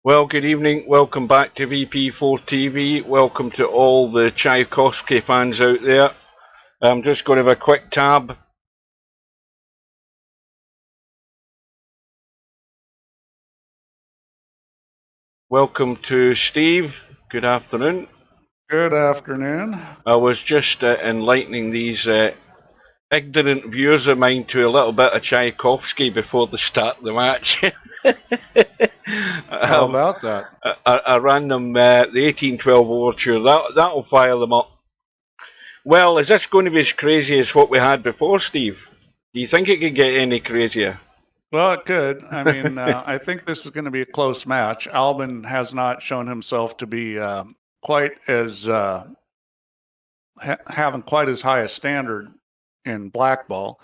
Well, good evening. Welcome back to VP4TV. Welcome to all the Tchaikovsky fans out there. I'm just going to have a quick tab. Welcome to Steve. Good afternoon. Good afternoon. I was just enlightening these ignorant viewers of mine to a little bit of Tchaikovsky before the start of the match. How about that? I ran them the 1812 overture. That'll fire them up. Well, is this going to be as crazy as what we had before, Steve? Do you think it could get any crazier? Well, it could. I mean, I think this is going to be a close match. Albin has not shown himself to be quite as having quite as high a standard in black ball.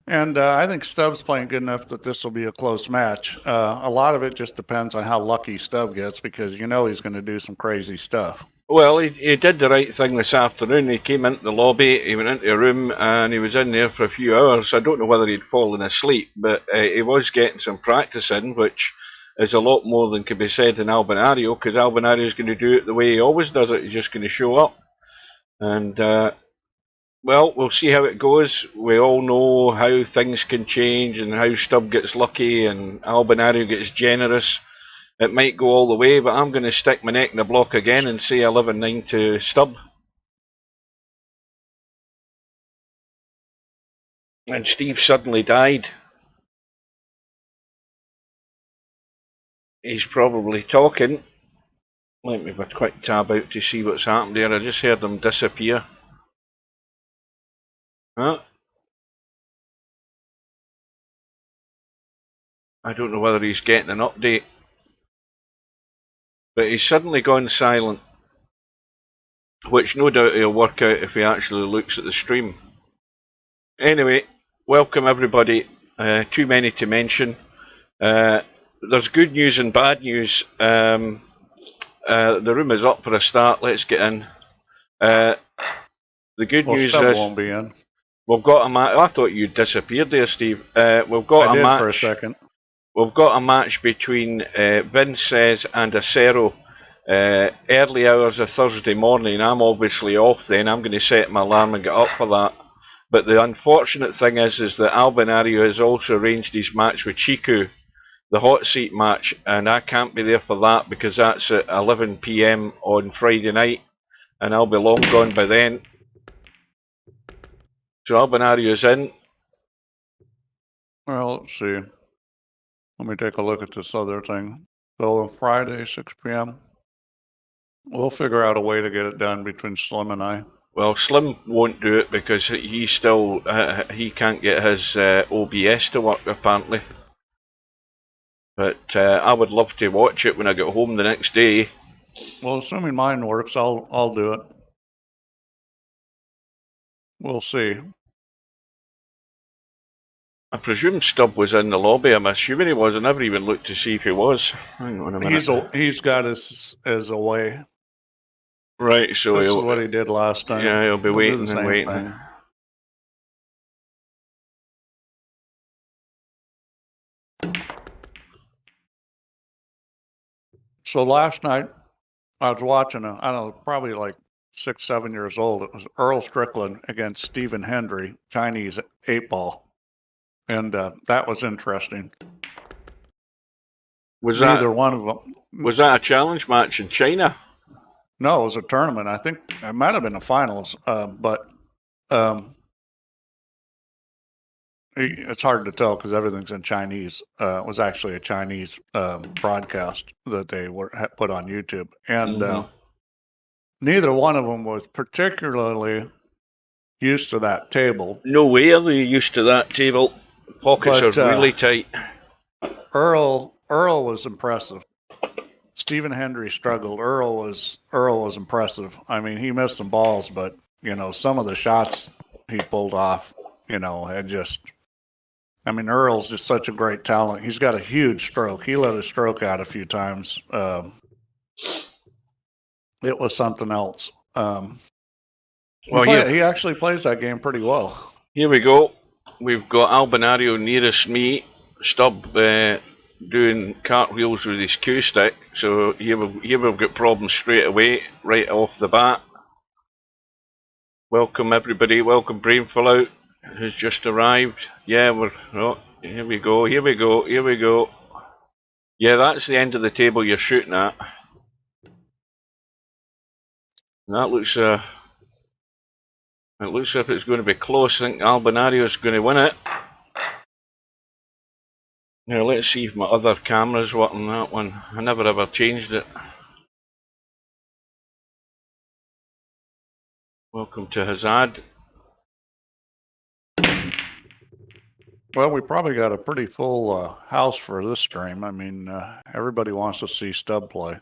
And I think Stubb's playing good enough that this will be a close match. A lot of it just depends on how lucky Stubb gets, because you know he's going to do some crazy stuff. Well, he did the right thing this afternoon. He came into the lobby, he went into a room, and he was in there for a few hours. I don't know whether he'd fallen asleep, but he was getting some practice in, which is a lot more than could be said in Albinario, because Albinario is going to do it the way he always does it. He's just going to show up. And, well, we'll see how it goes. We all know how things can change and how Stubb gets lucky and Albinario gets generous. It might go all the way, but I'm going to stick my neck in the block again and say 11-9 to Stubb. And Steve suddenly died. He's probably talking. Let me have a quick tab out to see what's happened there. I just heard him disappear. Huh? I don't know whether he's getting an update. But he's suddenly gone silent, which no doubt he'll work out if he actually looks at the stream. Anyway, welcome everybody. Too many to mention. There's good news and bad news. The room is up for a start. Let's get in. The good news is won't be in. We've got a match. I thought you disappeared there, Steve. We've got a match for a second. We've got a match between Vince Says and Acero. Early hours of Thursday morning. I'm obviously off then. I'm going to set my alarm and get up for that. But the unfortunate thing is that Albinario has also arranged his match with Chiku, the hot seat match, and I can't be there for that because that's at 11 PM on Friday night, and I'll be long gone by then. So Albinario's in. Well, let's see. Let me take a look at this other thing. So on Friday, 6 p.m., we'll figure out a way to get it done between Slim and I. Well, Slim won't do it because he still he can't get his OBS to work apparently. But I would love to watch it when I get home the next day. Well, assuming mine works, I'll do it. We'll see. I presume Stubb was in the lobby. I'm assuming he was. I never even looked to see if he was. Hang on a minute. He's got his away. Right, so this is what he did last time. Yeah, he'll be waiting and waiting. Thing. So last night, I was watching I don't know, probably like 6, 7 years old. It was Earl Strickland against Stephen Hendry, Chinese 8-ball. And that was interesting. Was Neither one of them. Was that a challenge match in China? No, it was a tournament. I think it might have been the finals, but it's hard to tell because everything's in Chinese. It was actually a Chinese broadcast that they put on YouTube, and neither one of them was particularly used to that table. No way are they used to that table. Pockets are really tight. Earl was impressive. Stephen Hendry struggled. Earl was impressive. I mean, he missed some balls, but you know, some of the shots he pulled off, you know, Earl's just such a great talent. He's got a huge stroke. He let his stroke out a few times. It was something else. He actually plays that game pretty well. Here we go. We've got Albinario nearest me. Stubb doing cartwheels with his Q stick. So here we've got problems straight away, right off the bat. Welcome everybody. Welcome Brainful Out, who's just arrived. Yeah, here we go. Yeah, that's the end of the table you're shooting at. And that looks it looks as if it's going to be close. I think Albinario's going to win it. Now let's see if my other camera's working on that one. I never ever changed it. Welcome to Hazard. Well, we probably got a pretty full house for this stream. I mean, everybody wants to see Stubb play.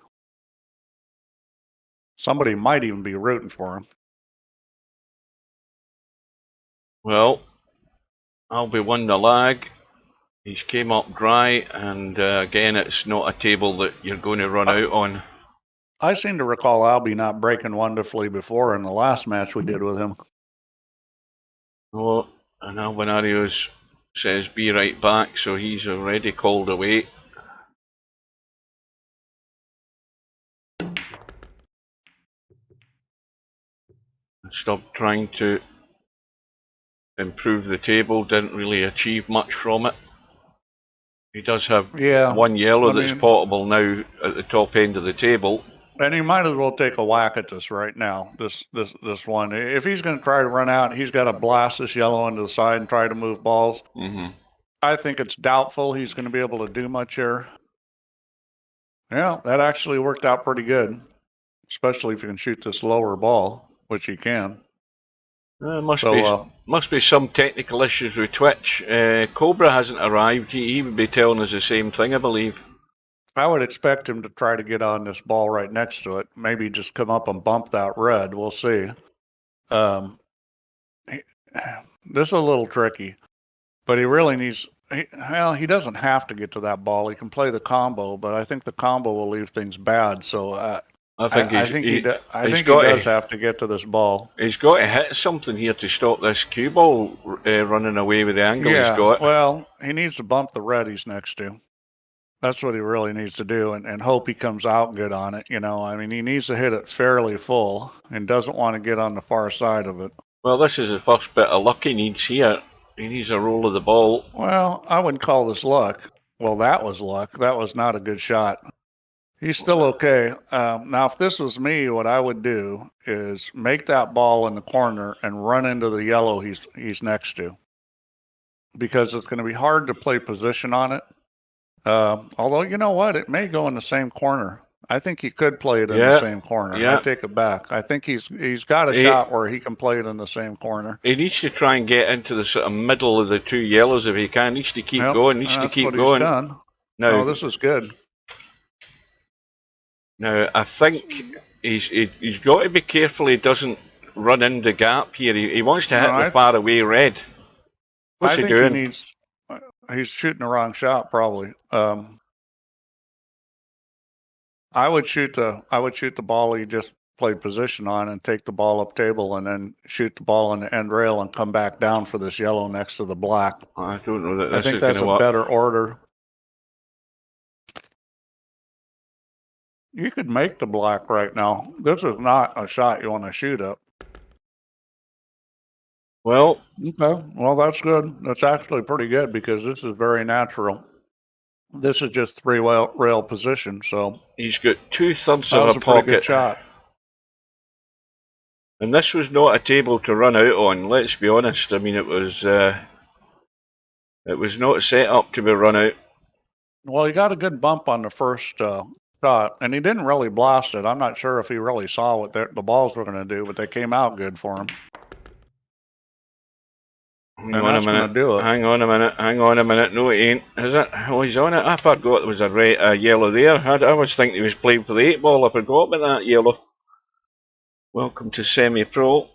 Somebody might even be rooting for him. Well, Albie won the lag. He's came up dry, and again, it's not a table that you're going to run out on. I seem to recall Albie not breaking wonderfully before in the last match we did with him. Oh, and Albinario says be right back, so he's already called away. Stopped trying to improve the table, didn't really achieve much from it. He does have one yellow that's potable now at the top end of the table. And he might as well take a whack at this right now, this one. If he's going to try to run out, he's got to blast this yellow into the side and try to move balls. Mm-hmm. I think it's doubtful he's going to be able to do much here. Yeah, that actually worked out pretty good, especially if you can shoot this lower ball, which he can. Must be some technical issues with Twitch. Cobra hasn't arrived. He would be telling us the same thing, I believe. I would expect him to try to get on this ball right next to it. Maybe just come up and bump that red. We'll see. This is a little tricky, but he really needs. He doesn't have to get to that ball. He can play the combo, but I think the combo will leave things bad. So I think he does have to get to this ball. He's got to hit something here to stop this cue ball running away with the angle he's got. Well, he needs to bump the red he's next to. That's what he really needs to do, and hope he comes out good on it. You know, I mean, he needs to hit it fairly full and doesn't want to get on the far side of it. Well, this is the first bit of luck he needs here. He needs a roll of the ball. Well, I wouldn't call this luck. Well, that was luck. That was not a good shot. He's still okay. Now, if this was me, what I would do is make that ball in the corner and run into the yellow he's next to, because it's going to be hard to play position on it. Although, you know what? It may go in the same corner. I think he could play it in the same corner. I take it back. I think he's got a shot where he can play it in the same corner. He needs to try and get into the sort of middle of the two yellows if he can. He needs to keep going. Needs to keep going. He's done. No, this is good. Now, I think he's got to be careful he doesn't run in the gap here. He wants to hit the far away red. What's he doing? He's shooting the wrong shot, probably. I would shoot the ball he just played position on and take the ball up table and then shoot the ball on the end rail and come back down for this yellow next to the black. I don't know that this I think that's a better order. You could make the black right now. This is not a shot you want to shoot up. Well, okay. Well, that's good. That's actually pretty good because this is very natural. This is just three rail position, so he's got 2/3 of a pocket. Good shot. And this was not a table to run out on. Let's be honest. I mean, it was not set up to be run out. Well, he got a good bump on the first shot, and he didn't really blast it. I'm not sure if he really saw what the balls were going to do, but they came out good for him. Hang on a minute. No, it ain't. Is it? Oh, he's on it. I forgot there was a yellow there. I was thinking he was playing for the 8-ball. I forgot about that yellow. Welcome to semi-pro.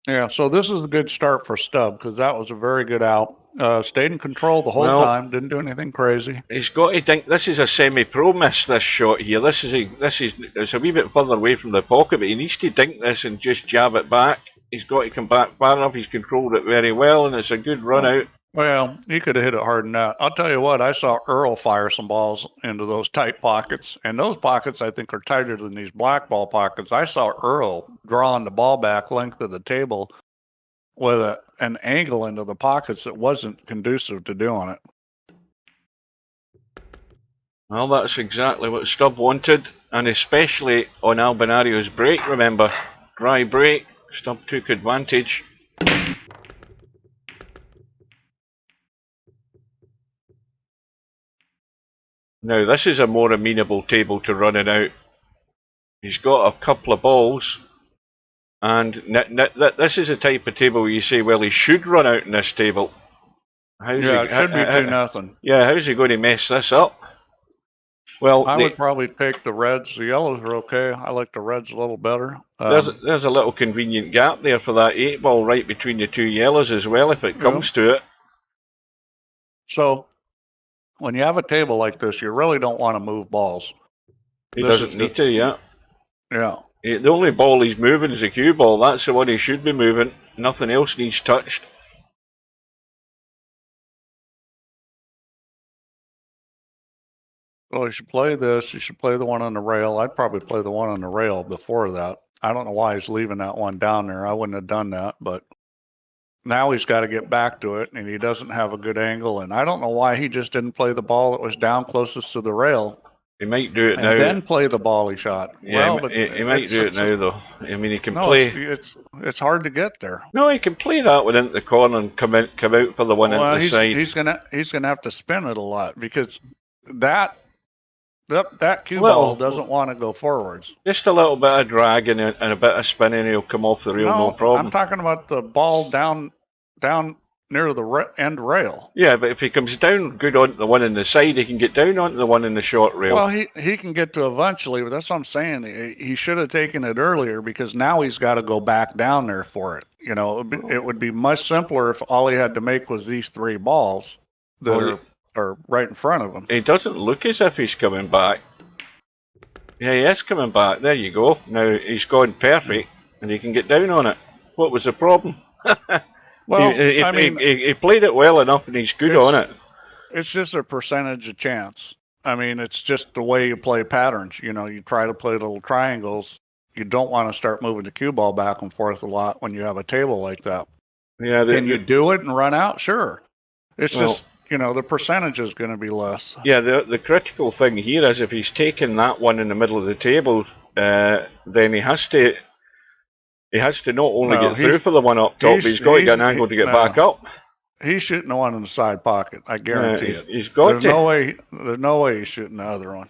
Yeah, so this is a good start for Stubb because that was a very good out. Stayed in control the whole time. Didn't do anything crazy. He's got to think this is a semi-pro miss. This shot here. It's a wee bit further away from the pocket, but he needs to dink this and just jab it back. He's got to come back far enough. He's controlled it very well, and it's a good run out. Well, he could have hit it hard than that. I'll tell you what, I saw Earl fire some balls into those tight pockets, and those pockets I think are tighter than these black ball pockets. I saw Earl drawing the ball back length of the table with an angle into the pockets that wasn't conducive to doing it. Well, that's exactly what Stubb wanted, and especially on Albinario's break, remember. Dry break. Stubb took advantage. Now, this is a more amenable table to running out. He's got a couple of balls, and this is a type of table where you say, well, he should run out in this table. It should be 2-0. Yeah, how's he going to mess this up? Well, I would probably take the reds. The yellows are okay. I like the reds a little better. There's a little convenient gap there for that 8-ball right between the two yellows as well, if it comes to it. So, when you have a table like this, you really don't want to move balls. He doesn't need to, yeah. Yeah. The only ball he's moving is a cue ball. That's the one he should be moving. Nothing else needs touched. Well, you should play this. You should play the one on the rail. I'd probably play the one on the rail before that. I don't know why he's leaving that one down there. I wouldn't have done that, but now he's got to get back to it, and he doesn't have a good angle. And I don't know why he just didn't play the ball that was down closest to the rail. He might do it now. And then play the ball he shot. Yeah, well, but he might do it now, though. I mean, he can play. It's hard to get there. No, he can play that one into the corner and come out for the one into the side. He's gonna have to spin it a lot because that cue ball doesn't want to go forwards. Just a little bit of drag and a bit of spinning, he'll come off the reel, no problem. I'm talking about the ball down near the end rail. Yeah, but if he comes down good onto the one in the side, he can get down onto the one in the short rail. Well, he can get to eventually, but that's what I'm saying. He should have taken it earlier because now he's got to go back down there for it. You know, it would be much simpler if all he had to make was these 3 balls that are right in front of him. He doesn't look as if he's coming back. Yeah, he is coming back. There you go. Now he's gone perfect, and he can get down on it. What was the problem? Well, he played it well enough, and he's good on it. It's just a percentage of chance. I mean, it's just the way you play patterns. You know, you try to play little triangles. You don't want to start moving the cue ball back and forth a lot when you have a table like that. Yeah, can you do it and run out? Sure. It's just, you know, the percentage is going to be less. Yeah, the critical thing here is if he's taking that one in the middle of the table, then he has to not only get through for the one up top, but he's got to get an angle to get back up. He's shooting the one in the side pocket. I guarantee it. He's got to. There's no way he's shooting the other one.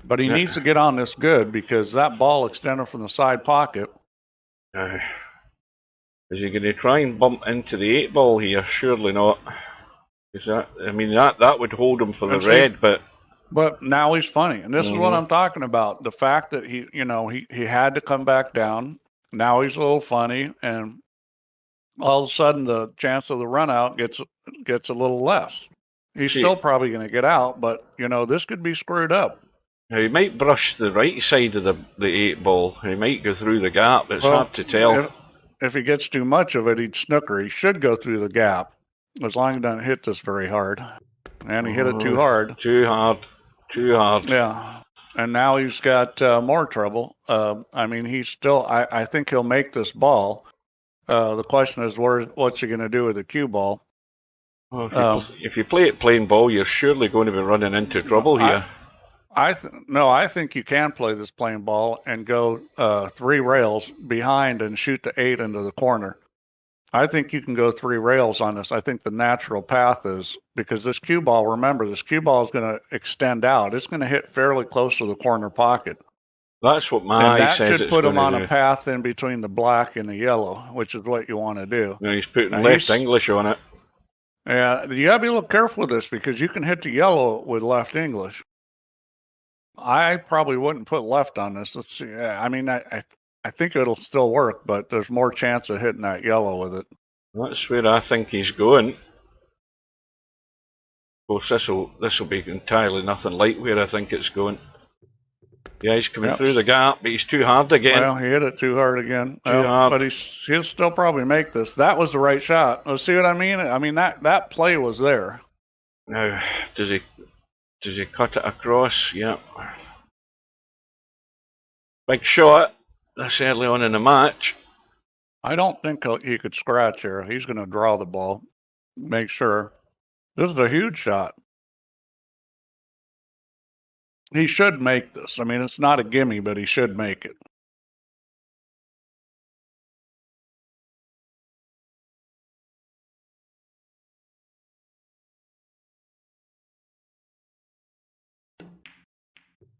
But he needs to get on this good because that ball extended from the side pocket. Is he going to try and bump into the 8-ball here? Surely not. That would hold him for the red, But now he's funny, and this is what I'm talking about. The fact that he had to come back down. Now he's a little funny, and all of a sudden the chance of the run out gets a little less. He's still probably going to get out, but this could be screwed up. He might brush the right side of the 8-ball. He might go through the gap. It's hard to tell. If he gets too much of it, he'd snooker. He should go through the gap, as long as he doesn't hit this very hard. And he hit it too hard. Too hard. Yeah. And now he's got more trouble. He's still, I think he'll make this ball. The question is, what's he going to do with the cue ball? Well, if you play it plain ball, you're surely going to be running into trouble here. I think you can play this plain ball and go 3 rails behind and shoot the 8 into the corner. I think you can go 3 rails on this. I think the natural path is, because this cue ball, remember, this cue ball is going to extend out. It's going to hit fairly close to the corner pocket. That's what my eye says. That should put him on a path in between the black and the yellow, which is what you want to do. He's putting left English on it. Yeah, you got to be a little careful with this because you can hit the yellow with left English. I probably wouldn't put left on this. Let's see. I think it'll still work, but there's more chance of hitting that yellow with it. That's where I think he's going. Of course, this will be entirely nothing like where I think it's going. Yeah, he's coming through the gap, but he's too hard again. Well, he hit it too hard again. Too hard. But he'll still probably make this. That was the right shot. See what I mean? That play was there. Now, does he cut it across? Yeah. Big shot. That's early on in the match. I don't think he could scratch here. He's going to draw the ball. Make sure. This is a huge shot. He should make this. It's not a gimme, but he should make it.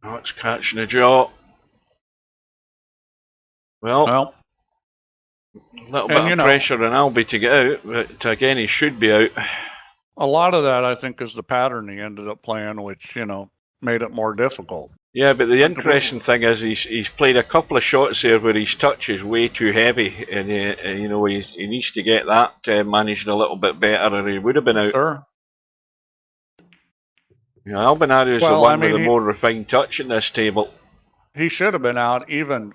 Oh, it's catching a jaw. Well, A little bit of pressure on Albie to get out, but again, he should be out. A lot of that, I think, is the pattern he ended up playing, which, made it more difficult. Yeah, but the interesting thing is he's played a couple of shots there where his touch is way too heavy, and he needs to get that managed a little bit better, or he would have been out. Sure. Albinario is the one with the more refined touch in this table. He should have been out, even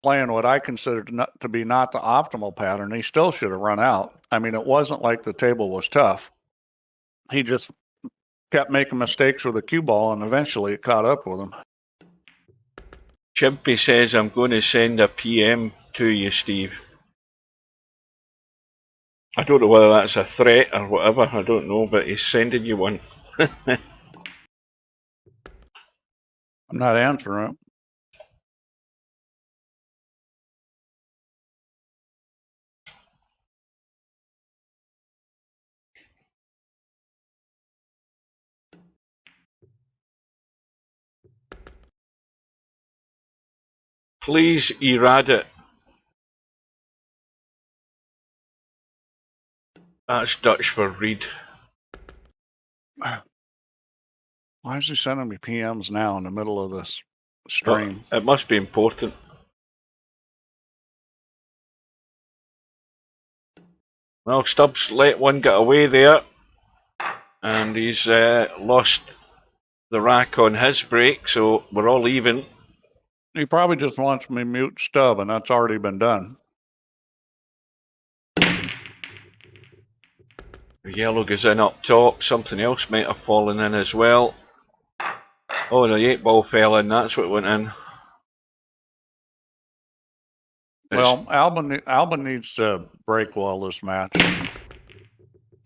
playing what I considered to be not the optimal pattern. He still should have run out. I mean, it wasn't like the table was tough. He just kept making mistakes with the cue ball, and eventually it caught up with him. Chimpy says, I'm going to send a PM to you, Steve. I don't know whether that's a threat or whatever, I don't know, but he's sending you one. I'm not answering it. Please erad it. That's Dutch for read. Why is he sending me PMs now in the middle of this stream? It must be important. Well, Stubbs let one get away there, and he's lost the rack on his break, so we're all even. He probably just wants me to mute Stubb, and that's already been done. The yellow goes in up top. Something else might have fallen in as well. Oh, the 8-ball fell in. That's what went in. Well, Albin needs to break well this match.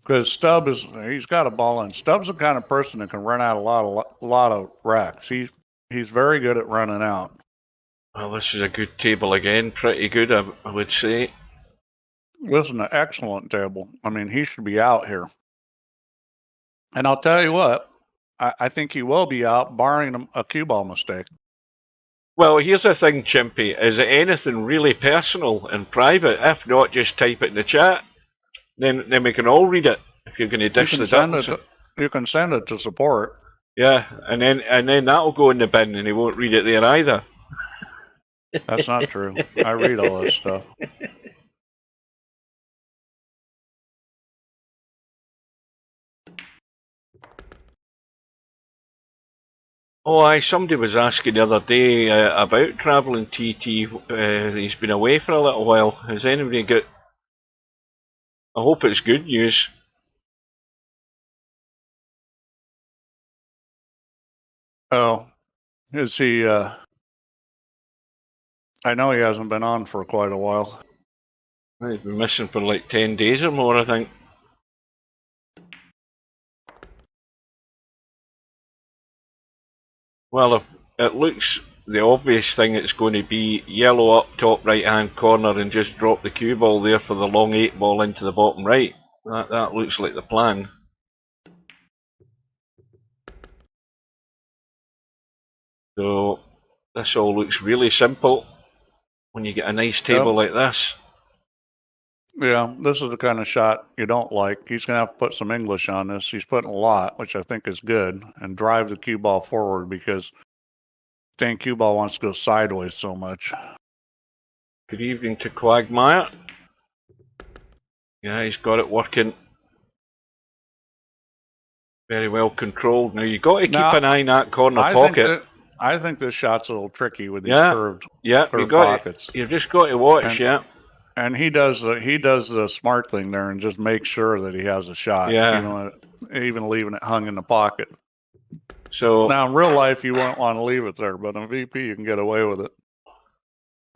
Because Stubb he's got a ball in. Stubb's the kind of person that can run out a lot of racks. He's very good at running out. Well, this is a good table again. Pretty good, I would say. This is an excellent table. I mean, he should be out here. And I'll tell you what, I think he will be out, barring a cue ball mistake. Well, here's the thing, Chimpy. Is it anything really personal and private? If not, just type it in the chat. Then we can all read it. If you're going to dish the ducks. You can send it to support. Yeah, and then that'll go in the bin, and he won't read it there either. That's not true. I read all this stuff. Oh, somebody was asking the other day about travelling TT. He's been away for a little while. Has anybody got... I hope it's good news. Oh, is he... I know he hasn't been on for quite a while. He's been missing for like 10 days or more, I think. Well, it looks the obvious thing it's going to be yellow up top right hand corner and just drop the cue ball there for the long 8-ball into the bottom right. That looks like the plan. So this all looks really simple when you get a nice table like this. Yeah, this is the kind of shot you don't like. He's going to have to put some English on this. He's putting a lot, which I think is good, and drive the cue ball forward because dang cue ball wants to go sideways so much. Good evening to Quagmire. Yeah, he's got it working. Very well controlled. Now you've got to keep an eye in that corner pocket. I think this shot's a little tricky with these curved pockets. You've just got to watch, And he does the smart thing there and just makes sure that he has a shot. Yeah. Even leaving it hung in the pocket. So now in real life you won't want to leave it there, but in VP you can get away with it.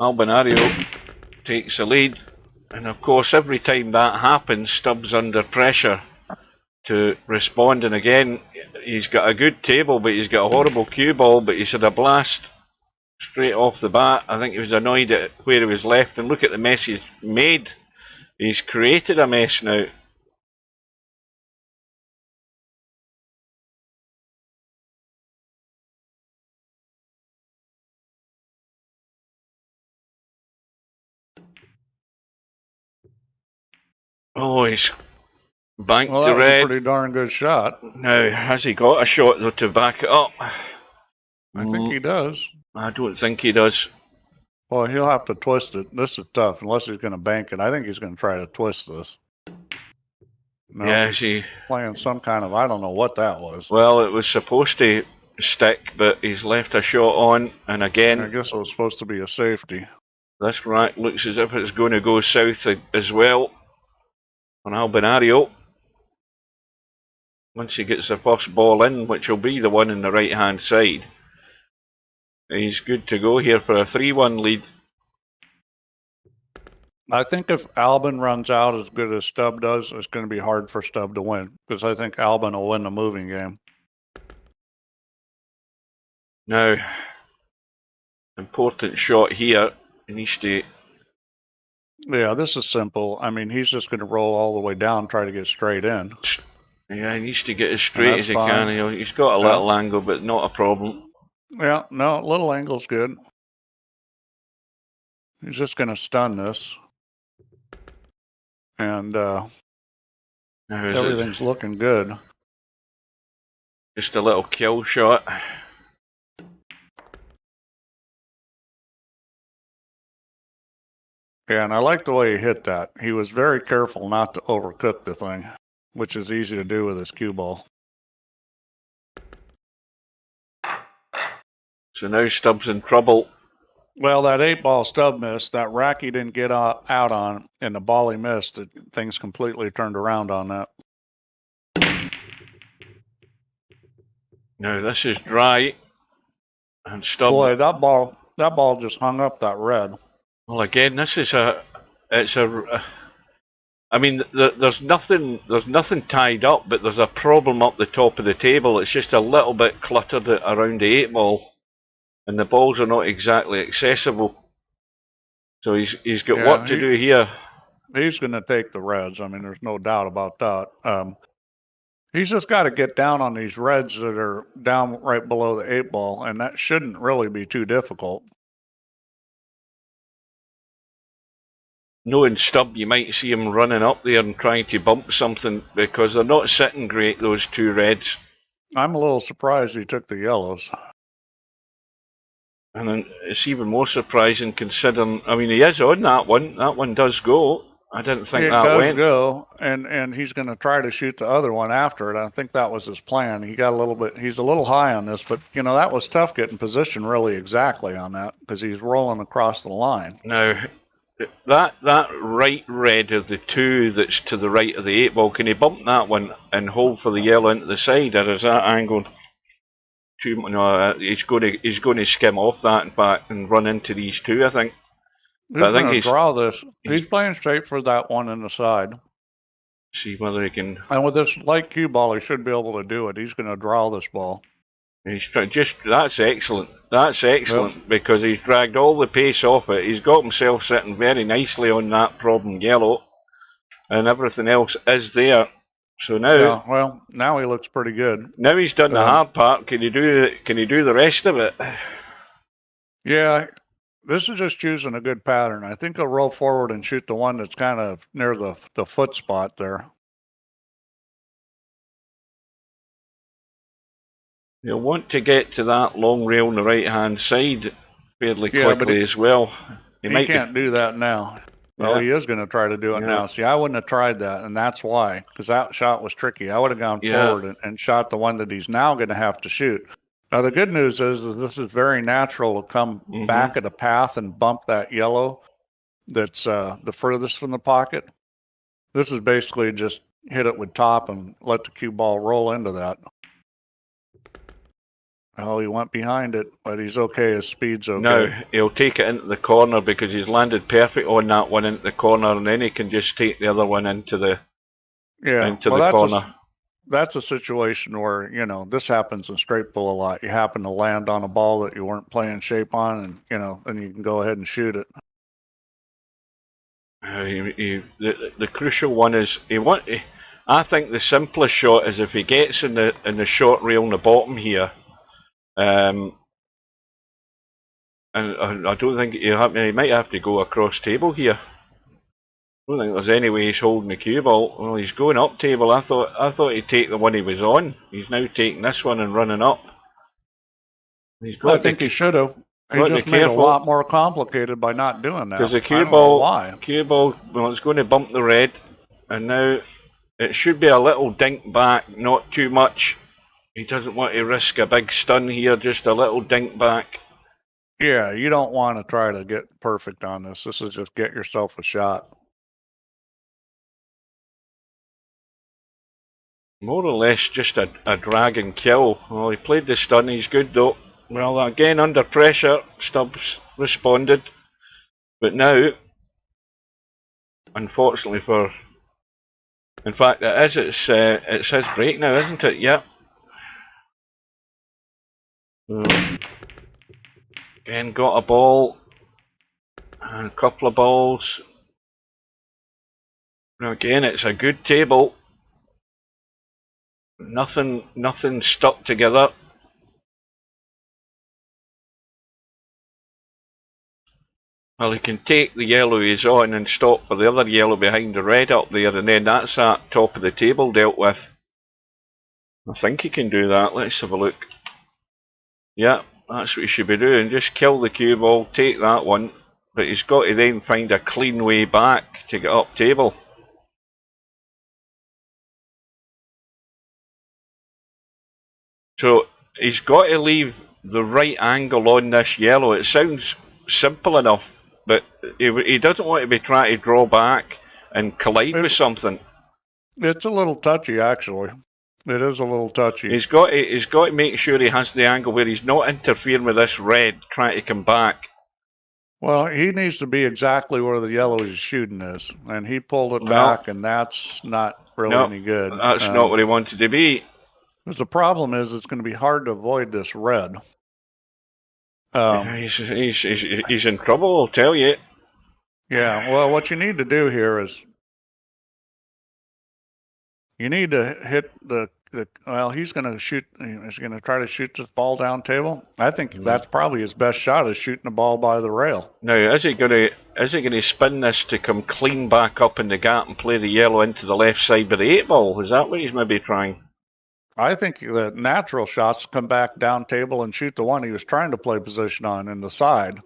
Albinario takes the lead, and of course every time that happens, Stubbs under pressure to respond. And again, he's got a good table, but he's got a horrible cue ball. But he's had a blast straight off the bat. I think he was annoyed at where he was left, and look at the mess he's made. He's created a mess now. Oh, he's banked Well, to that was a red. pretty darn good shot. Now, has he got a shot, though, to back it up? I think he does. I don't think he does. Well, he'll have to twist it. This is tough, unless he's going to bank it. I think he's going to try to twist this. No, Yeah, he's playing some kind of, I don't know what that was. Well, it was supposed to stick, but he's left a shot on, and again... I guess it was supposed to be a safety. This rack looks as if it's going to go south as well on Albinario. Once he gets the first ball in, which will be the one in the right-hand side, he's good to go here for a 3-1 lead. I think if Albin runs out as good as Stubb does, it's going to be hard for Stubb to win, because I think Albin will win the moving game. Now, important shot here. He needs to... Yeah, this is simple. I mean, he's just going to roll all the way down, try to get straight in. Yeah, he needs to get as straight as he can. He's got a little angle, but not a problem. Yeah, no, little angle's good. He's just going to stun this. And everything's looking good. Just a little kill shot. Yeah, and I like the way he hit that. He was very careful not to overcook the thing, which is easy to do with his cue ball. So now Stubb's in trouble. Well, that 8-ball Stubb missed. That rack he didn't get out on, and the ball he missed, things completely turned around on that. Now this is dry. And Stubb... Boy, that ball just hung up that red. Well, again, this is I mean, there's nothing tied up, but there's a problem up the top of the table. It's just a little bit cluttered around the 8-ball, and the balls are not exactly accessible. So he's got what to do here. He's going to take the reds. I mean, there's no doubt about that. He's just got to get down on these reds that are down right below the 8-ball, and that shouldn't really be too difficult. Knowing Stubb, you might see him running up there and trying to bump something, because they're not sitting great, those two reds. I'm a little surprised he took the yellows. And then it's even more surprising considering, I mean, he is on that one. That one does go. I didn't think that went. It does go, and he's going to try to shoot the other one after it. I think that was his plan. He got a little bit, he's a little high on this, but, you know, that was tough getting position really exactly on that, because he's rolling across the line. Now, that right red of the two that's to the right of the 8-ball, can he bump that one and hold for the yellow into the side, or is that angle too? No, he's going to skim off that, in fact, and run into these two, I think. He's going to draw this. He's playing straight for that one in the side. See whether he can. And with this light cue ball, he should be able to do it. He's going to draw this ball. He's that's excellent. That's excellent, because he's dragged all the pace off it. He's got himself sitting very nicely on that problem yellow, and everything else is there. So now, yeah, well, now he looks pretty good. Now he's done the hard part. Can he do the rest of it? Yeah, this is just choosing a good pattern. I think he'll roll forward and shoot the one that's kind of near the foot spot there. You'll want to get to that long rail on the right-hand side fairly quickly as well. He can't do that now. Well, he is going to try to do it now. See, I wouldn't have tried that, and that's why, because that shot was tricky. I would have gone forward and shot the one that he's now going to have to shoot. Now, the good news is that this is very natural to come back at a path and bump that yellow that's the furthest from the pocket. This is basically just hit it with top and let the cue ball roll into that. Oh, he went behind it, but he's okay. His speed's okay. No, he'll take it into the corner because he's landed perfect on that one into the corner, and then he can just take the other one into the corner. That's a situation where, you know, this happens in straight pull a lot. You happen to land on a ball that you weren't playing shape on, and, you know, then you can go ahead and shoot it. The crucial one is I think the simplest shot is if he gets in the short rail on the bottom here. And I don't think he might have to go across table here. don't think there's any way he's holding the cue ball. Well, he's going up table. I thought he'd take the one he was on. He's now taking this one and running up. I think he should have. He just made it a lot more complicated by not doing that. Because the cue ball, well, it's going to bump the red, and now it should be a little dink back, not too much. He doesn't want to risk a big stun here, just a little dink back. Yeah, you don't want to try to get perfect on this. This is just get yourself a shot. More or less just a drag and kill. Well, he played the stun, he's good though. Well, again, under pressure, Stubbs responded. But now, unfortunately for... In fact, it's his break now, isn't it? Yep. Again, got a ball. And a couple of balls. Now again, it's a good table. Nothing stuck together. Well, he can take the yellow he's on and stop for the other yellow behind the red up there, and then that's that top of the table dealt with. I think he can do that. Let's have a look. Yeah, that's what he should be doing. Just kill the cue ball, take that one, but he's got to then find a clean way back to get up table. So he's got to leave the right angle on this yellow. It sounds simple enough, but he doesn't want to be trying to draw back and collide with something. It's a little touchy, actually. It is a little touchy. He's got to make sure he has the angle where he's not interfering with this red trying to come back. Well, he needs to be exactly where the yellow he's shooting is, and he pulled it back, and that's not really any good. That's not what he wanted to be. Because the problem is it's going to be hard to avoid this red. He's in trouble, I'll tell you. Yeah, well, what you need to do here is you need to hit well, he's going to shoot. He's going to try to shoot this ball down table. I think that's probably his best shot, is shooting the ball by the rail. Now, is he going to spin this to come clean back up in the gap and play the yellow into the left side with the 8-ball? Is that what he's maybe trying? I think the natural shots come back down table and shoot the one he was trying to play position on in the side.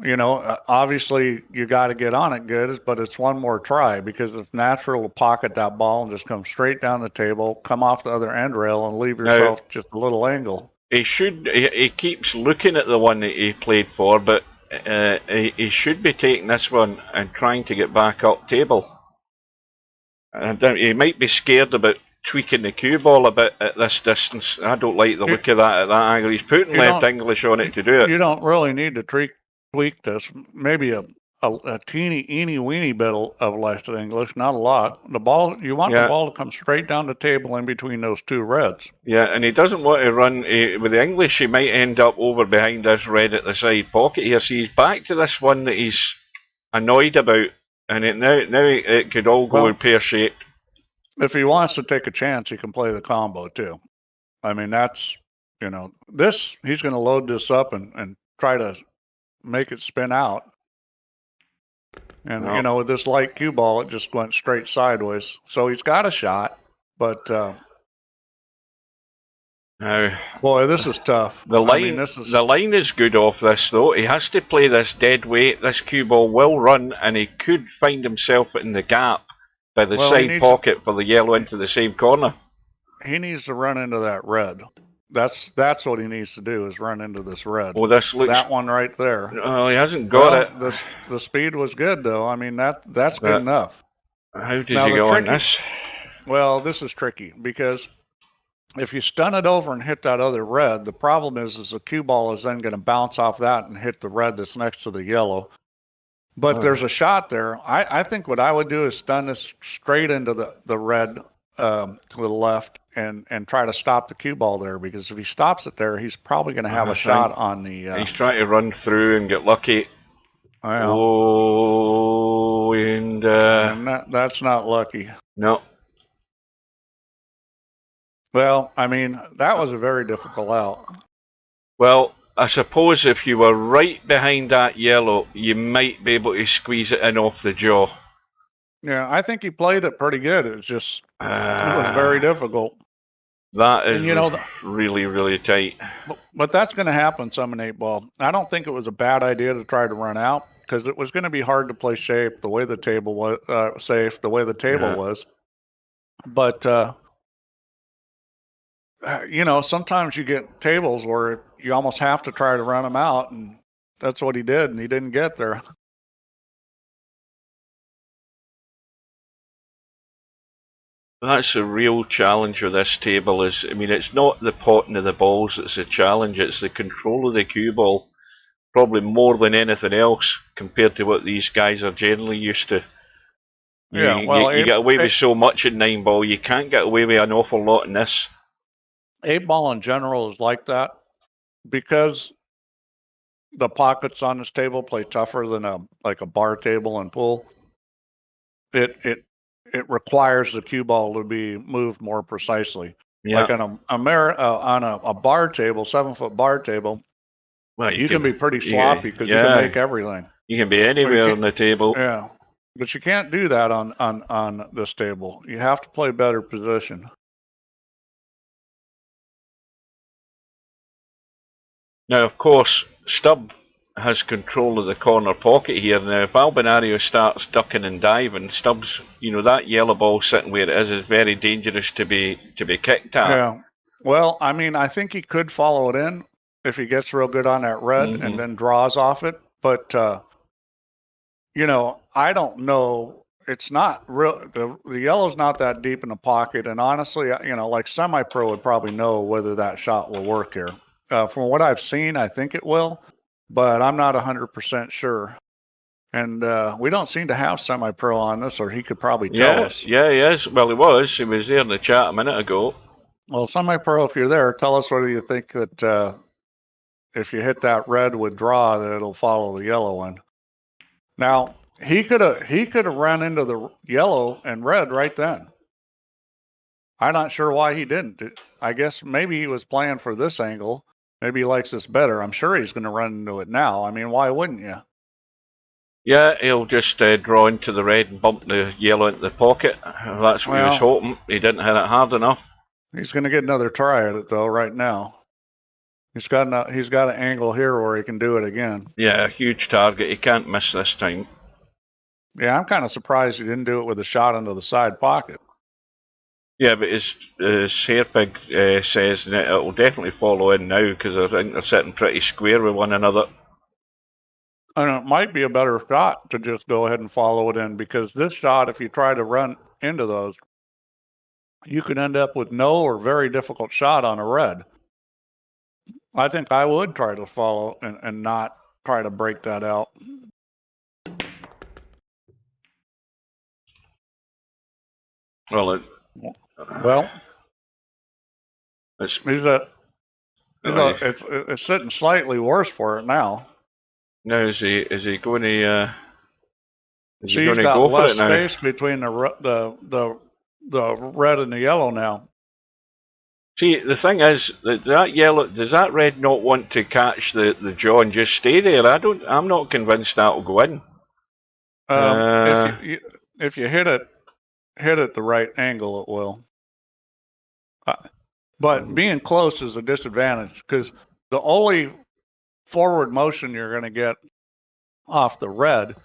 You know, obviously you got to get on it good, but it's one more try, because it's natural to pocket that ball and just come straight down the table, come off the other end rail, and leave yourself just a little angle. He keeps looking at the one that he played for, but he should be taking this one and trying to get back up table. He might be scared about tweaking the cue ball a bit at this distance. I don't like the look of that at that angle. He's putting left English on it to do it. You don't really need to tweak this. Maybe a teeny weeny bit of left English, not a lot. The ball, you want the ball to come straight down the table in between those two reds. Yeah, and he doesn't want to run with the English. He might end up over behind this red at the side pocket here. So he's back to this one that he's annoyed about, and now it could all go pear-shaped. If he wants to take a chance, he can play the combo too. I mean, that's, you know, this, he's going to load this up and try to make it spin out. And, you know, with this light cue ball, it just went straight sideways. So he's got a shot, but boy, this is tough. The line is good off this, though. He has to play this dead weight. This cue ball will run, and he could find himself in the gap by the side pocket for the yellow into the same corner. He needs to run into that red. That's what he needs to do, is run into this red. Well, this looks, that one right there. Oh, he hasn't got it. The speed was good, though. I mean, that's good enough. How did he go on this? Well, this is tricky, because if you stun it over and hit that other red, the problem is the cue ball is then going to bounce off that and hit the red that's next to the yellow. But there's a shot there. I think what I would do is stun this straight into the red to the left and try to stop the cue ball there, because if he stops it there, he's probably going to have a shot on the... he's trying to run through and get lucky. Oh, and that's not lucky. No. Well, I mean, that was a very difficult out. Well, I suppose if you were right behind that yellow, you might be able to squeeze it in off the jaw. Yeah, I think he played it pretty good. It was very difficult. That is And, you know, really, really tight. But that's going to happen some in 8-ball. I don't think it was a bad idea to try to run out because it was going to be hard to play shape the way the table was safe, the way the table was. But you know, sometimes you get tables where you almost have to try to run them out, and that's what he did, and he didn't get there. That's a real challenge with this table. I mean, it's not the potting of the balls that's a challenge, it's the control of the cue ball, probably more than anything else, compared to what these guys are generally used to. You get away with so much in 9-ball, you can't get away with an awful lot in this. 8-ball in general is like that because the pockets on this table play tougher than a bar table and pool. It requires the cue ball to be moved more precisely. Yeah. Like on a bar table, 7-foot bar table, well, you can be pretty sloppy because you can make everything. You can be anywhere on the table. Yeah, but you can't do that on this table. You have to play better position. Now, of course, Stubb has control of the corner pocket here. Now, if Albinario starts ducking and diving, Stubbs, you know, that yellow ball sitting where it is very dangerous to be kicked at. Yeah. Well, I mean, I think he could follow it in if he gets real good on that red and then draws off it. But, you know, I don't know. It's not real. The yellow's not that deep in the pocket. And honestly, you know, like semi-pro would probably know whether that shot will work here. From what I've seen, I think it will. But I'm not 100% sure. And we don't seem to have semi-pro on this, or he could probably tell us. Yeah, he is. Well, he was. He was there in the chat a minute ago. Well, semi-pro, if you're there, tell us whether you think that if you hit that red with draw, that it'll follow the yellow one. Now, he could have run into the yellow and red right then. I'm not sure why he didn't. I guess maybe he was playing for this angle. Maybe he likes this better. I'm sure he's going to run into it now. I mean, why wouldn't you? Yeah, he'll just draw into the red and bump the yellow into the pocket. That's what he was hoping. He didn't hit it hard enough. He's going to get another try at it, though, right now. He's got an angle here where he can do it again. Yeah, a huge target. He can't miss this time. Yeah, I'm kind of surprised he didn't do it with a shot into the side pocket. Yeah, but his Hairpig says that it will definitely follow in now because I think they're sitting pretty square with one another. And it might be a better shot to just go ahead and follow it in because this shot, if you try to run into those, you could end up with no or very difficult shot on a red. I think I would try to follow and not try to break that out. Well, it's sitting slightly worse for it now. Now is he going to? Is he going to go for it now? Space between the red and the yellow now. See, the thing is that yellow, does that red not want to catch the jaw and just stay there? I'm not convinced that'll go in. If you hit it the right angle, it will. But being close is a disadvantage because the only forward motion you're going to get off the red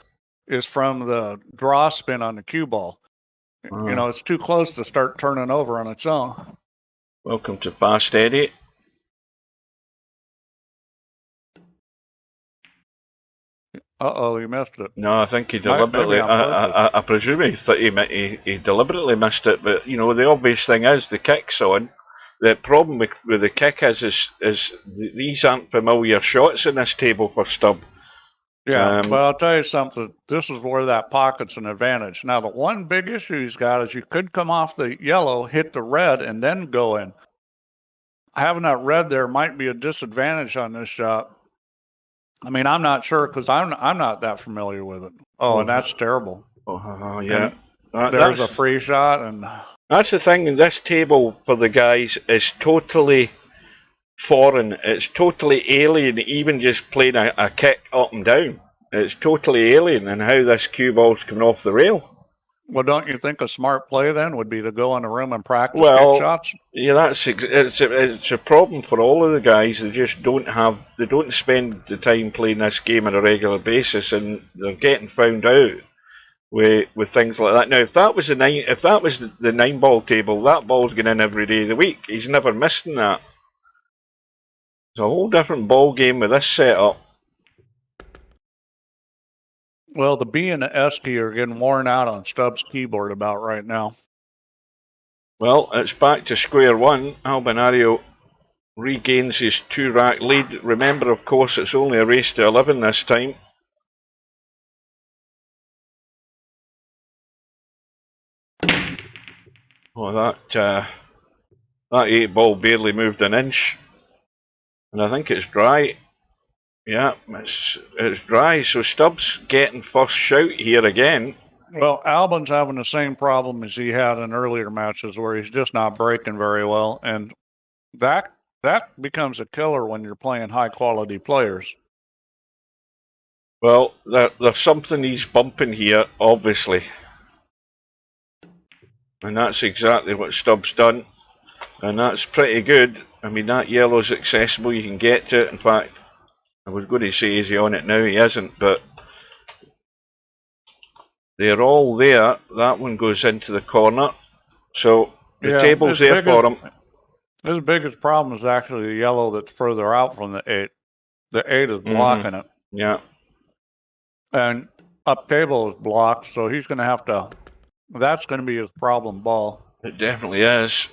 is from the draw spin on the cue ball. You know, it's too close to start turning over on its own. Welcome to Fast Eddie. Uh-oh, he missed it. No, I think he deliberately, I presume he deliberately missed it, but, you know, the obvious thing is the kick's on. The problem with the kick is these aren't familiar shots in this table for Stubb. Yeah, well, I'll tell you something. This is where that pocket's an advantage. Now, the one big issue he's got is you could come off the yellow, hit the red, and then go in. Having that red there might be a disadvantage on this shot. I mean, I'm not sure because I'm not that familiar with it. Oh, and that's terrible. Oh, yeah. There's a free shot, and that's the thing. In this table for the guys is totally foreign. It's totally alien. Even just playing a kick up and down, it's totally alien. And how this cue ball's coming off the rail. Well, don't you think a smart play then would be to go in a room and practice Well, kick shots? yeah, it's a problem for all of the guys. They just they don't spend the time playing this game on a regular basis, and they're getting found out with things like that. Now, if that was the 9-ball table, that ball's going in every day of the week. He's never missing that. It's a whole different ball game with this setup. Well, the B and the S key are getting worn out on Stubbs' keyboard about right now. Well, it's back to square one. Albinario regains his 2-rack lead. Remember, of course, it's only a race to 11 this time. Oh, that 8-ball barely moved an inch. And I think it's dry. Yeah, it's dry. So Stubbs getting first shout here again. Well, Albin's having the same problem as he had in earlier matches where he's just not breaking very well. And that becomes a killer when you're playing high-quality players. Well, there's something he's bumping here, obviously. And that's exactly what Stubbs done. And that's pretty good. I mean, that yellow's accessible. You can get to it. In fact, I was going to say, is he on it now? He isn't, but they're all there. That one goes into the corner. So the table's there for him. His biggest problem is actually the yellow that's further out from the 8. The 8 is blocking it. Yeah. And up table is blocked, so he's going to have to... That's going to be his problem ball. It definitely is.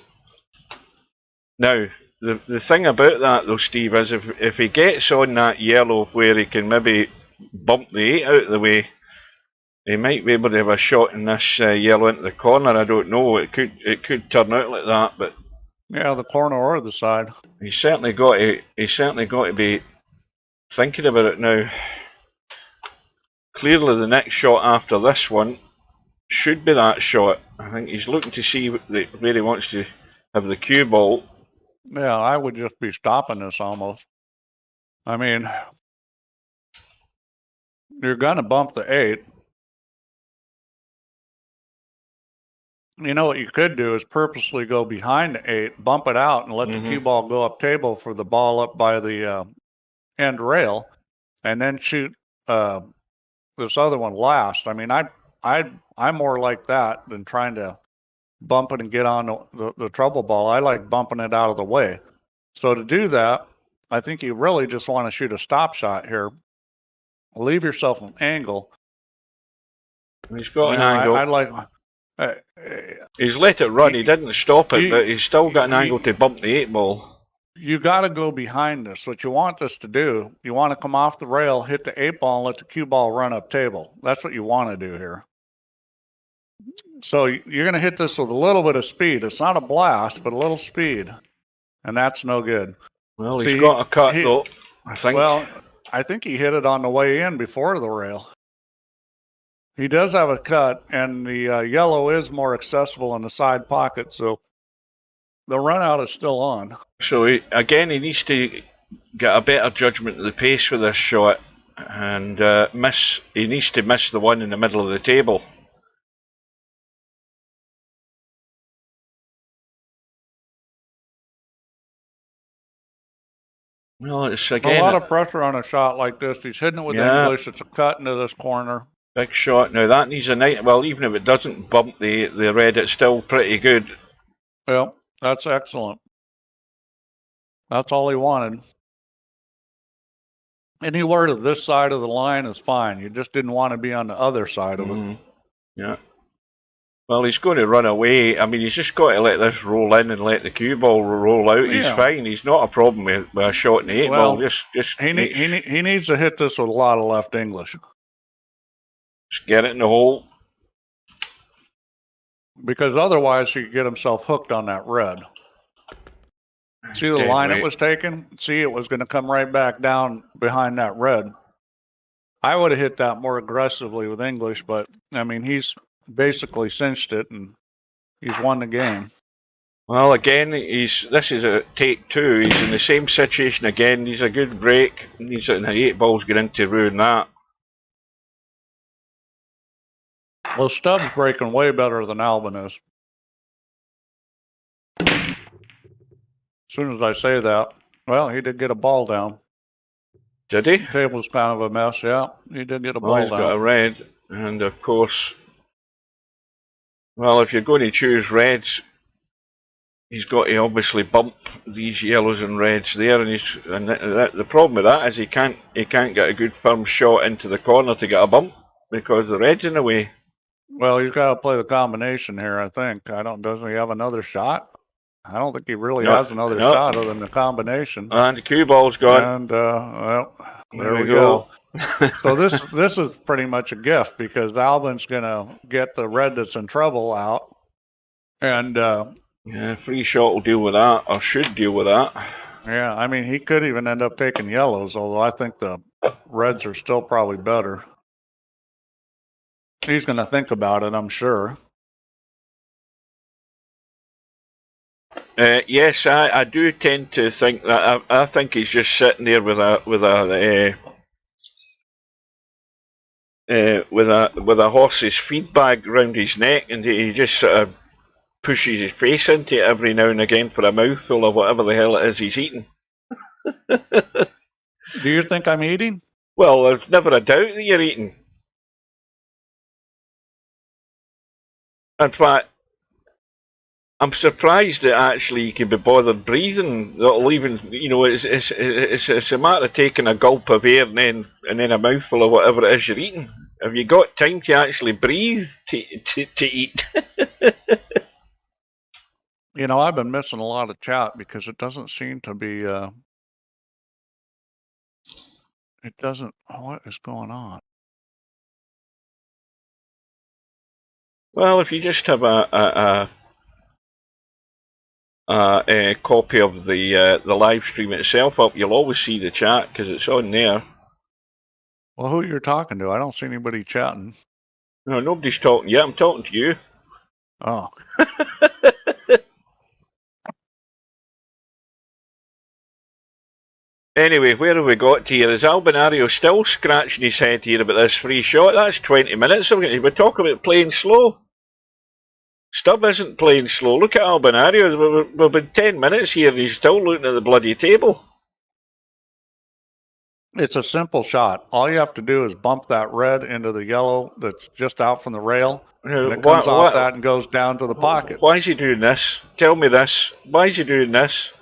Now, the thing about that, though, Steve, is if he gets on that yellow where he can maybe bump the 8 out of the way, he might be able to have a shot in this yellow into the corner. I don't know. It could turn out like that, but yeah, the corner or the side. He's certainly got to be thinking about it now. Clearly, the next shot after this one should be that shot. I think he's looking to see where he wants to have the cue ball. Yeah, I would just be stopping this almost. I mean, you're going to bump the 8. You know what you could do is purposely go behind the 8, bump it out, and let the cue ball go up table for the ball up by the end rail, and then shoot this other one last. I mean, I'm more like that than trying to bump it and get on the trouble ball. I like bumping it out of the way. So to do that, I think you really just want to shoot a stop shot here. Leave yourself an angle. He's got an angle. I like... he's let it run. He didn't stop it, but he's still got an angle to bump the 8-ball. You got to go behind this. What you want this to do, you want to come off the rail, hit the 8-ball, and let the cue ball run up table. That's what you want to do here. So you're going to hit this with a little bit of speed. It's not a blast, but a little speed. And that's no good. Well, he's got a cut, though, I think. Well, I think he hit it on the way in before the rail. He does have a cut, and the yellow is more accessible in the side pocket, so the run out is still on. So, he needs to get a better judgment of the pace for this shot, and he needs to miss the one in the middle of the table. Well, it's again a lot of pressure on a shot like this. He's hitting it with English. It's a cut into this corner. Big shot. Now that needs a night. Well, even if it doesn't bump the red, it's still pretty good. Yeah, that's excellent. That's all he wanted. Anywhere to this side of the line is fine. You just didn't want to be on the other side of it. Yeah. Well, he's going to run away. I mean, he's just got to let this roll in and let the cue ball roll out. He's fine. He's not a problem with a shot in the 8-ball. He needs to hit this with a lot of left English. Just get it in the hole. Because otherwise he could get himself hooked on that red. See the line it was taking? See, it was going to come right back down behind that red. I would have hit that more aggressively with English, but, I mean, he's basically cinched it, and he's won the game. Well, again, this is a take 2. He's in the same situation again. He's a good break. He's in the 8-balls get in to ruin that. Well, Stubb's breaking way better than Albin is. As soon as I say that, well, he did get a ball down. Did he? The table's kind of a mess, yeah. He did get a ball Well, he's down. got a red, and of course, well, if you're going to choose reds, he's got to obviously bump these yellows and reds there, and the problem with that is he can't get a good firm shot into the corner to get a bump because the red's in the way. Well, he's got to play the combination here, I think. Doesn't he have another shot? I don't think he really has another shot other than the combination. And the cue ball's gone. And well, there we go. So this is pretty much a gift because Albin's gonna get the red that's in trouble out, and yeah, free shot will deal with that, or should deal with that. Yeah, I mean he could even end up taking yellows, although I think the reds are still probably better. He's gonna think about it, I'm sure. Yes, I do tend to think that. I think he's just sitting there with a horse's feed bag round his neck, and he just sort of pushes his face into it every now and again for a mouthful of whatever the hell it is he's eating. Do you think I'm eating? Well, there's never a doubt that you're eating. In fact, I'm surprised that actually you can be bothered breathing. That'll even, it's a matter of taking a gulp of air and then a mouthful of whatever it is you're eating. Have you got time to actually breathe to eat? I've been missing a lot of chat because it doesn't seem to be. It doesn't. What is going on? Well, if you just have a copy of the live stream itself up, you'll always see the chat because it's on there. Well, who you're talking to? I don't see anybody chatting. No, nobody's talking yet. I'm talking to you. Oh. Anyway, where have we got to here? Is Albinario still scratching his head here about this free shot? That's 20 minutes. We're talking about playing slow. Stubb isn't playing slow. Look at Albinario. We've been 10 minutes here and he's still looking at the bloody table. It's a simple shot. All you have to do is bump that red into the yellow that's just out from the rail. And it comes off that and goes down to the pocket. Why is he doing this? Tell me this. Why is he doing this?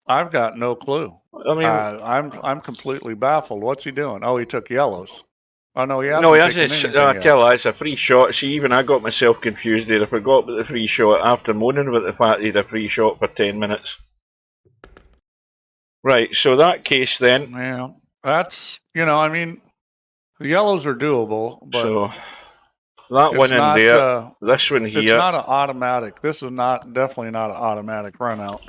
I've got no clue. I mean, I'm completely baffled. What's he doing? Oh, he took yellows. Oh no, he hasn't. No, he hasn't. I tell you, it's a free shot. See, even I got myself confused there. I forgot about the free shot after moaning about the fact he had a free shot for 10 minutes. Right. So that case then. Yeah, that's the yellows are doable, but so that one in there, this one here. It's not an automatic. This is definitely not an automatic run out.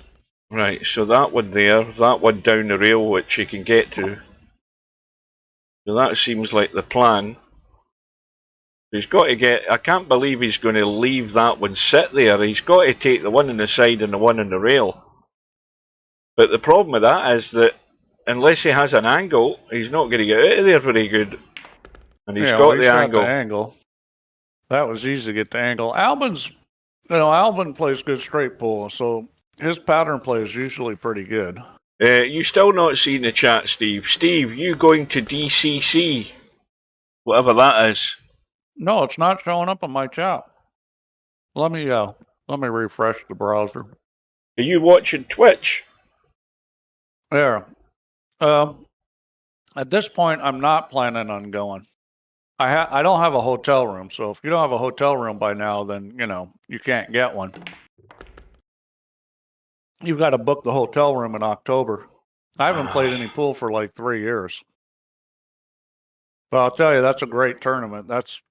Right, so that one there, that one down the rail, which you can get to. So that seems like the plan. He's got to get. I can't believe he's going to leave that one sit there. He's got to take the one on the side and the one on the rail. But the problem with that is that unless he has an angle, he's not going to get out of there very good. And he's got the angle. That was easy to get the angle. Albin plays good straight pull, so his pattern play is usually pretty good. You still not seeing the chat, Steve. Steve, you going to DCC? Whatever that is. No, it's not showing up on my chat. Let me refresh the browser. Are you watching Twitch? There. At this point, I'm not planning on going. I don't have a hotel room, so if you don't have a hotel room by now, then you can't get one. You've got to book the hotel room in October. I haven't played any pool for like 3 years. But I'll tell you, that's a great tournament. That's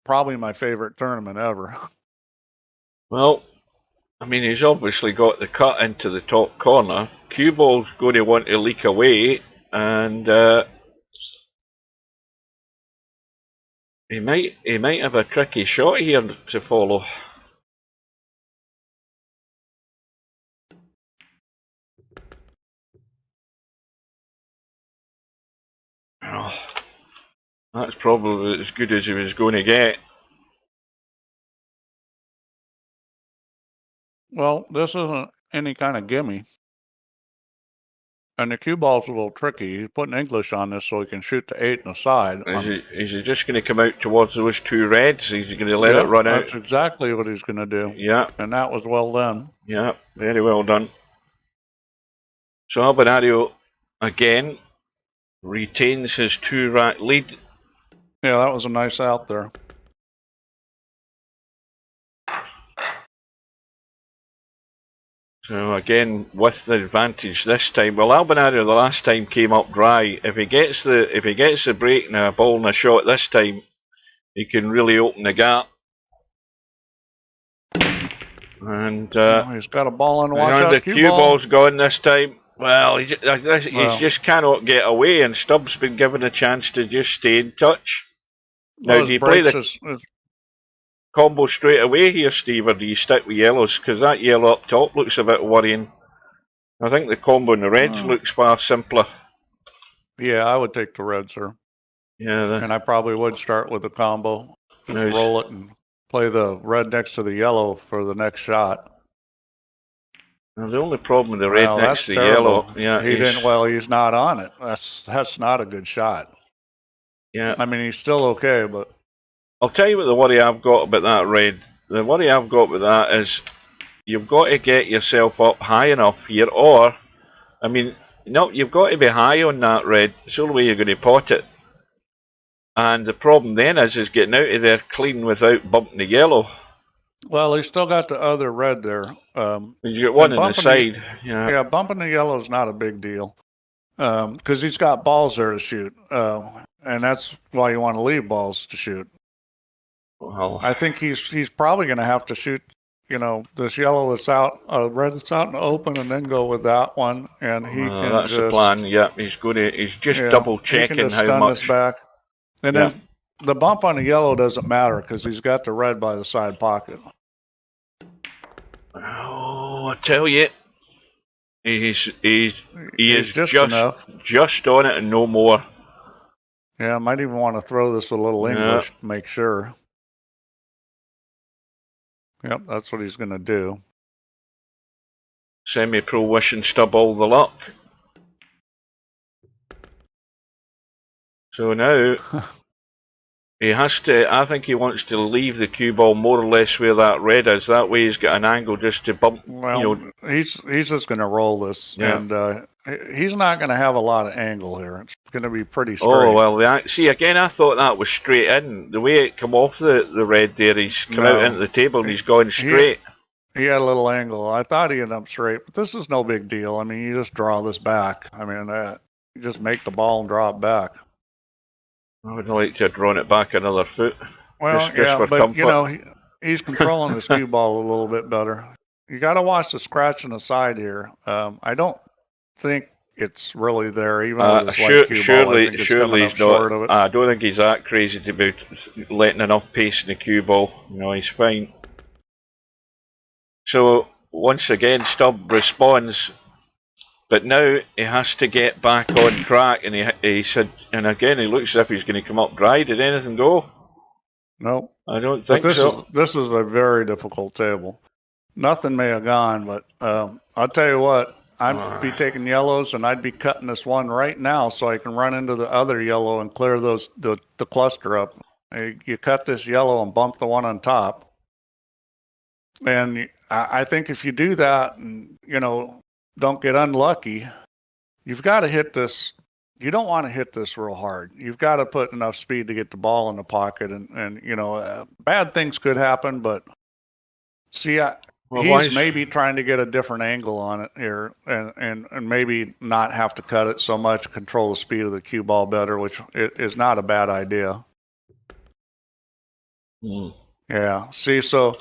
probably my favorite tournament ever. Well, I mean, he's obviously got the cut into the top corner. Cue ball's going to want to leak away, and he might have a tricky shot here to follow. Oh, that's probably as good as he was going to get. Well, this isn't any kind of gimme. And the cue ball's a little tricky. He's putting English on this so he can shoot the 8 in the side. Is he just going to come out towards those two reds? Is he going to let it run out? That's exactly what he's going to do. Yeah. And that was well done. Yeah, very well done. So Albinario, again, retains his 2-rack lead. Yeah, that was a nice out there. So again, with the advantage this time. Well, Albinario the last time came up dry. If he gets the break and a ball and a shot this time, he can really open the gap. And he's got a ball in. Watch out, the cue ball's gone this time. Well, he just cannot get away, and Stubbs been given a chance to just stay in touch. Now, do you play the combo straight away here, Steve, or do you stick with yellows? Because that yellow up top looks a bit worrying. I think the combo in the reds looks far simpler. Yeah, I would take the reds, sir. Yeah, and I probably would start with the combo. Just roll it and play the red next to the yellow for the next shot. Now, the only problem with the red next to the yellow, he's not on it. That's not a good shot. Yeah, I mean, he's still okay, but I'll tell you what the worry I've got about that red. The worry I've got with that is you've got to get yourself up high enough here, or, I mean, no, you've got to be high on that red. It's the only way you're going to pot it. And the problem then is getting out of there clean without bumping the yellow. Well, he's still got the other red there. He's got one on the side. Yeah, bumping the yellow is not a big deal because he's got balls there to shoot. And that's why you want to leave balls to shoot. Well, I think he's probably going to have to shoot, this yellow that's out, red that's out in the open, and then go with that one. And he can that's the plan. Yeah, he's just double checking how much. Back. And then the bump on the yellow doesn't matter because he's got the red by the side pocket. Oh, I tell you, he is just on it and no more. Yeah, I might even want to throw this a little English to make sure. Yep, that's what he's going to do. Semi-pro wishing Stubb all the luck. So now he has to. I think he wants to leave the cue ball more or less where that red is. That way, he's got an angle just to bump. Well, he's just going to roll this, and he's not going to have a lot of angle here. It's going to be pretty straight. Oh well, see again. I thought that was straight in. The way it come off the red there, he's come out into the table and he's going straight. He had a little angle. I thought he ended up straight, but this is no big deal. I mean, you just draw this back. I mean, you just make the ball and draw it back. I would like to have drawn it back another foot. Well, just for but comfort. He's controlling his cue ball a little bit better. You got to watch the scratch on the side here. I don't think it's really there, even though it's surely he's not. I don't think he's that crazy to be letting enough pace in the cue ball. He's fine. So once again, Stubb responds. But now he has to get back on track, and he said, and again he looks as if he's going to come up dry. Did anything go? No, I don't think so. This is a very difficult table. Nothing may have gone, but I'll tell you what, I'd be taking yellows, and I'd be cutting this one right now so I can run into the other yellow and clear the cluster up. You cut this yellow and bump the one on top, and I think if you do that, and don't get unlucky, you've got to hit this. You don't want to hit this real hard. You've got to put enough speed to get the ball in the pocket, and bad things could happen. But see, he's maybe trying to get a different angle on it here, and maybe not have to cut it so much, control the speed of the cue ball better, which is not a bad idea. Yeah. See, so.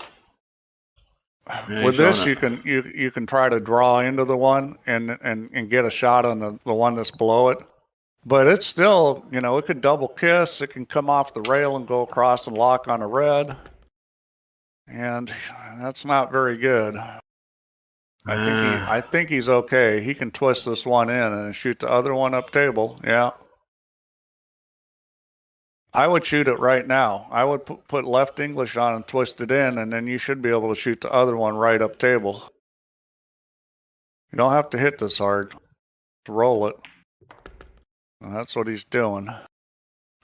With this, you can try to draw into the one and get a shot on the one that's below it, but it's still it could double kiss. It can come off the rail and go across and lock on a red, and that's not very good. I think he's okay. He can twist this one in and shoot the other one up table. Yeah, I would shoot it right now. I would put left English on and twist it in, and then you should be able to shoot the other one right up table. You don't have to hit this hard to roll it. And that's what he's doing.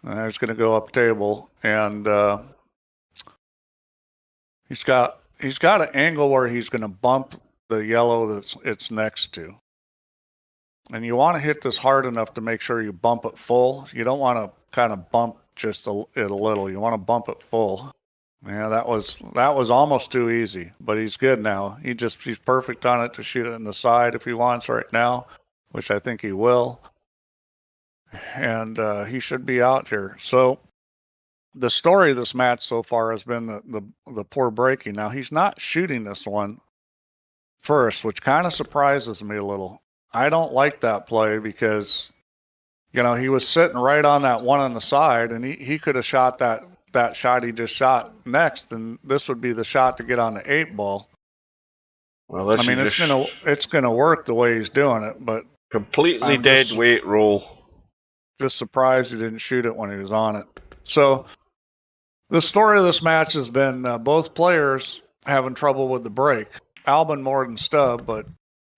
And he's going to go up table, and he's got an angle where he's going to bump the yellow that it's next to. And you want to hit this hard enough to make sure you bump it full. You don't want to kind of bump just it a little. You want to bump it full. Yeah, that was almost too easy, but he's good now. He's perfect on it to shoot it in the side if he wants right now, which I think he will. And he should be out here. So the story of this match so far has been the poor breaking. Now he's not shooting this one first, which kind of surprises me a little. I don't like that play because, you know, he was sitting right on that one on the side, and he could have shot that shot he just shot next, and this would be the shot to get on the 8-ball. Well, I mean, it's gonna work the way he's doing it, but completely dead weight roll. Just surprised he didn't shoot it when he was on it. So the story of this match has been both players having trouble with the break. Albin more than Stubb, but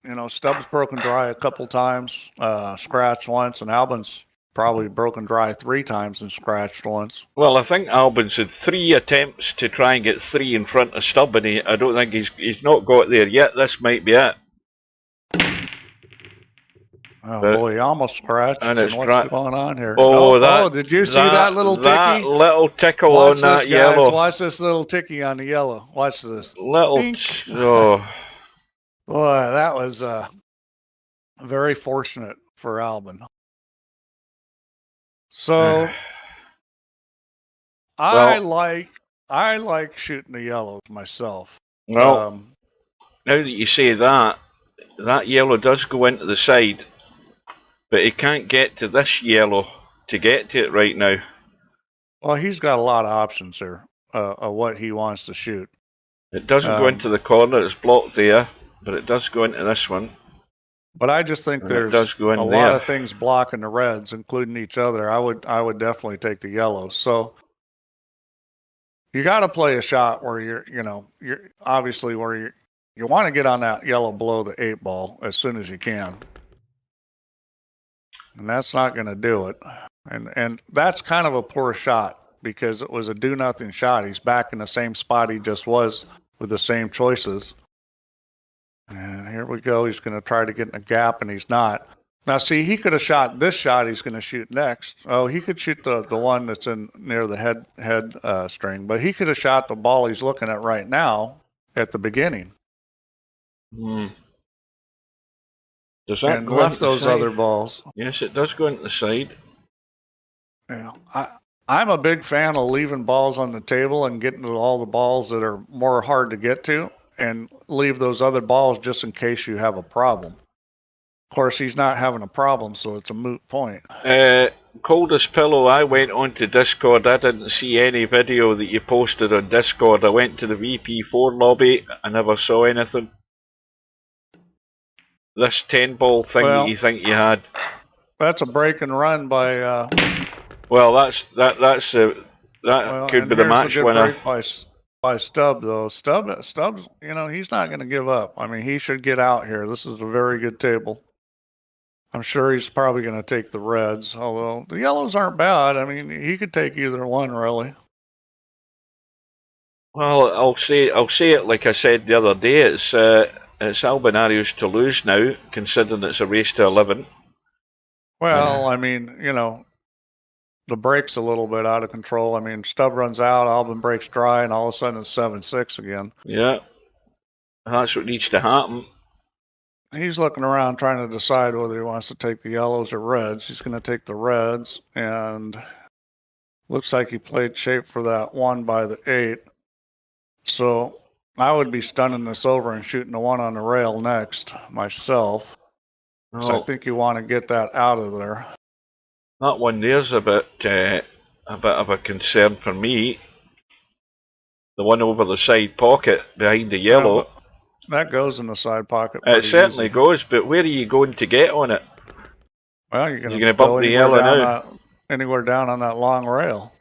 you know, Stubb's broken dry a couple times, scratched once, and Albin's probably broken dry 3 times and scratched once. Well, I think Albin's had 3 attempts to try and get 3 in front of Stubb, and I don't think he's not got there yet. This might be it. Oh boy, he almost scratched. And it's what's going on here? Oh, did you see that little ticky? That little tickle Watch on that this, yellow. Guys. Watch this little ticky on the yellow. Watch this. Oh. Boy, that was very fortunate for Albin. So I like shooting the yellows myself. Well, now that you say that yellow does go into the side, but he can't get to this yellow to get to it right now. Well, he's got a lot of options here of what he wants to shoot. It doesn't go into the corner; it's blocked there, but it does go into this one. But I just think there's a lot of things blocking the reds, including each other. I would definitely take the yellows. So you got to play a shot where you're obviously where you want to get on that yellow below the 8-ball as soon as you can. And that's not going to do it. And that's kind of a poor shot because it was a do-nothing shot. He's back in the same spot he just was with the same choices. And here we go. He's going to try to get in a gap, and he's not. Now, see, he could have shot this shot he's going to shoot next. Oh, he could shoot the one that's in near the head string, but he could have shot the ball he's looking at right now at the beginning. Does that and go left into those the other balls. Yes, it does go into the side. Yeah, I'm a big fan of leaving balls on the table and getting to all the balls that are more hard to get to, and leave those other balls just in case you have a problem. Of course, he's not having a problem, so it's a moot point. Coldest Pillow, I went onto Discord. I didn't see any video that you posted on Discord. I went to the VP4 lobby. I never saw anything. This 10-ball thing that you think you had. That's a break and run by... well, that could be the match winner. By Stubb, though. Stubb's, he's not going to give up. I mean, he should get out here. This is a very good table. I'm sure he's probably going to take the reds, although the yellows aren't bad. I mean, he could take either one, really. Well, I'll say it like I said the other day. It's Albinario's to lose now, considering it's a race to 11. Well, I mean, the break's a little bit out of control. I mean, Stubb runs out, Albin breaks dry, and all of a sudden it's 7-6 again. Yeah, that's what needs to happen. He's looking around trying to decide whether he wants to take the yellows or reds. He's going to take the reds, and looks like he played shape for that 1 by the 8. So I would be stunning this over and shooting the 1 on the rail next myself. Oh. So I think you want to get that out of there. That one there's a bit of a concern for me. The one over the side pocket behind the yellow. Yeah, that goes in the side pocket. It certainly goes, but where are you going to get on it? Well, you're going to bump the yellow now. Anywhere down on that long rail.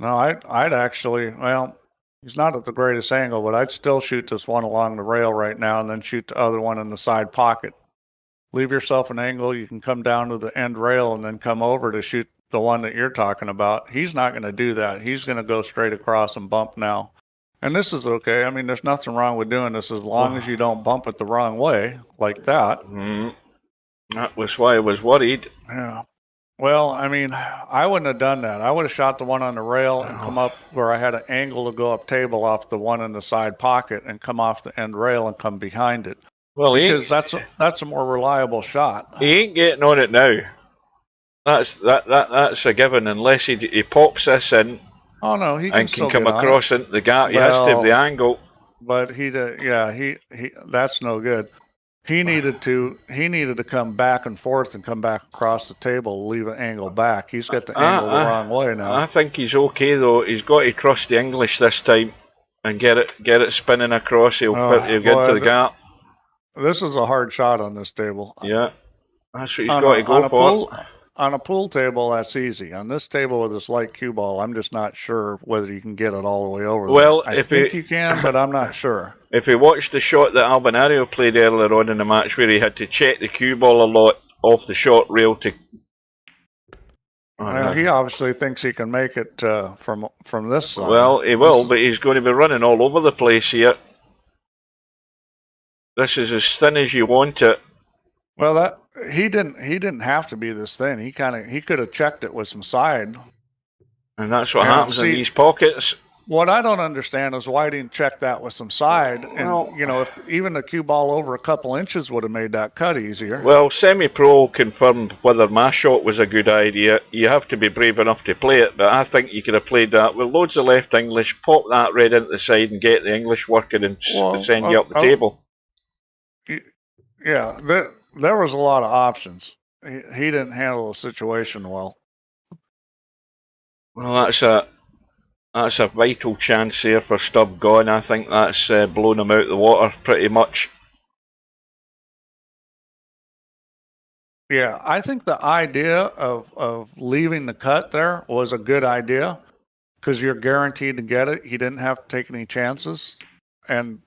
No, I'd actually, well, he's not at the greatest angle, but I'd still shoot this one along the rail right now and then shoot the other one in the side pocket. Leave yourself an angle. You can come down to the end rail and then come over to shoot the one that you're talking about. He's not going to do that. He's going to go straight across and bump now. And this is okay. I mean, there's nothing wrong with doing this as long as you don't bump it the wrong way like that. That was why I was worried. Yeah. Well, I mean, I wouldn't have done that. I would have shot the one on the rail and come up where I had an angle to go up table off the one in the side pocket and come off the end rail and come behind it. Well, because that's a more reliable shot. He ain't getting on it now. That's a given unless he pops this in. Oh no, he can come across into the gap. He has to have the angle. But he that's no good. He needed to come back and forth and come back across the table, leave an angle back. He's got the angle the wrong way now. I think he's okay though. He's got to trust the English this time and get it spinning across. He'll get to the gap. This is a hard shot on this table. Yeah, that's what he's got to go for. On a pool table, that's easy. On this table with this light cue ball, I'm just not sure whether you can get it all the way over. Well, I think you can, but I'm not sure. If you watched the shot that Albinario played earlier on in the match, where he had to check the cue ball a lot off the short rail to. Well, he obviously thinks he can make it from this side. Well, he will, but he's going to be running all over the place here. This is as thin as you want it. Well, he didn't have to be this thin. He could have checked it with some side. And that's what happens in these pockets. What I don't understand is why he didn't check that with some side. And, if even the cue ball over a couple inches would have made that cut easier. Well, Semi-Pro confirmed whether my shot was a good idea. You have to be brave enough to play it, but I think you could have played that with loads of left English, pop that red into the side and get the English working and send you up the table. Yeah, there was a lot of options. He didn't handle the situation well. Well, that's a vital chance there for Stubb gone. I think that's blown him out of the water pretty much. Yeah, I think the idea of leaving the cut there was a good idea because you're guaranteed to get it. He didn't have to take any chances. And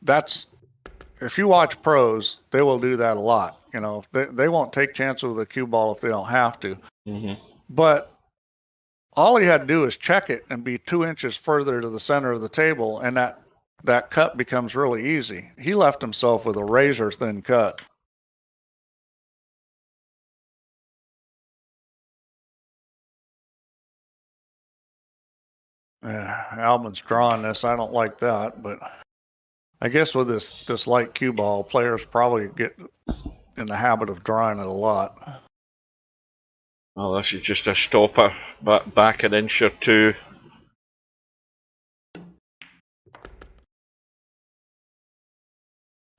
if you watch pros, they will do that a lot. They won't take chances with a cue ball if they don't have to. Mm-hmm. But all he had to do is check it and be 2 inches further to the center of the table, and that cut becomes really easy. He left himself with a razor thin cut. Albin's drawing this. I don't like that, but I guess with this light cue ball, players probably get in the habit of drawing it a lot. Well, this is just a stopper, back an inch or two.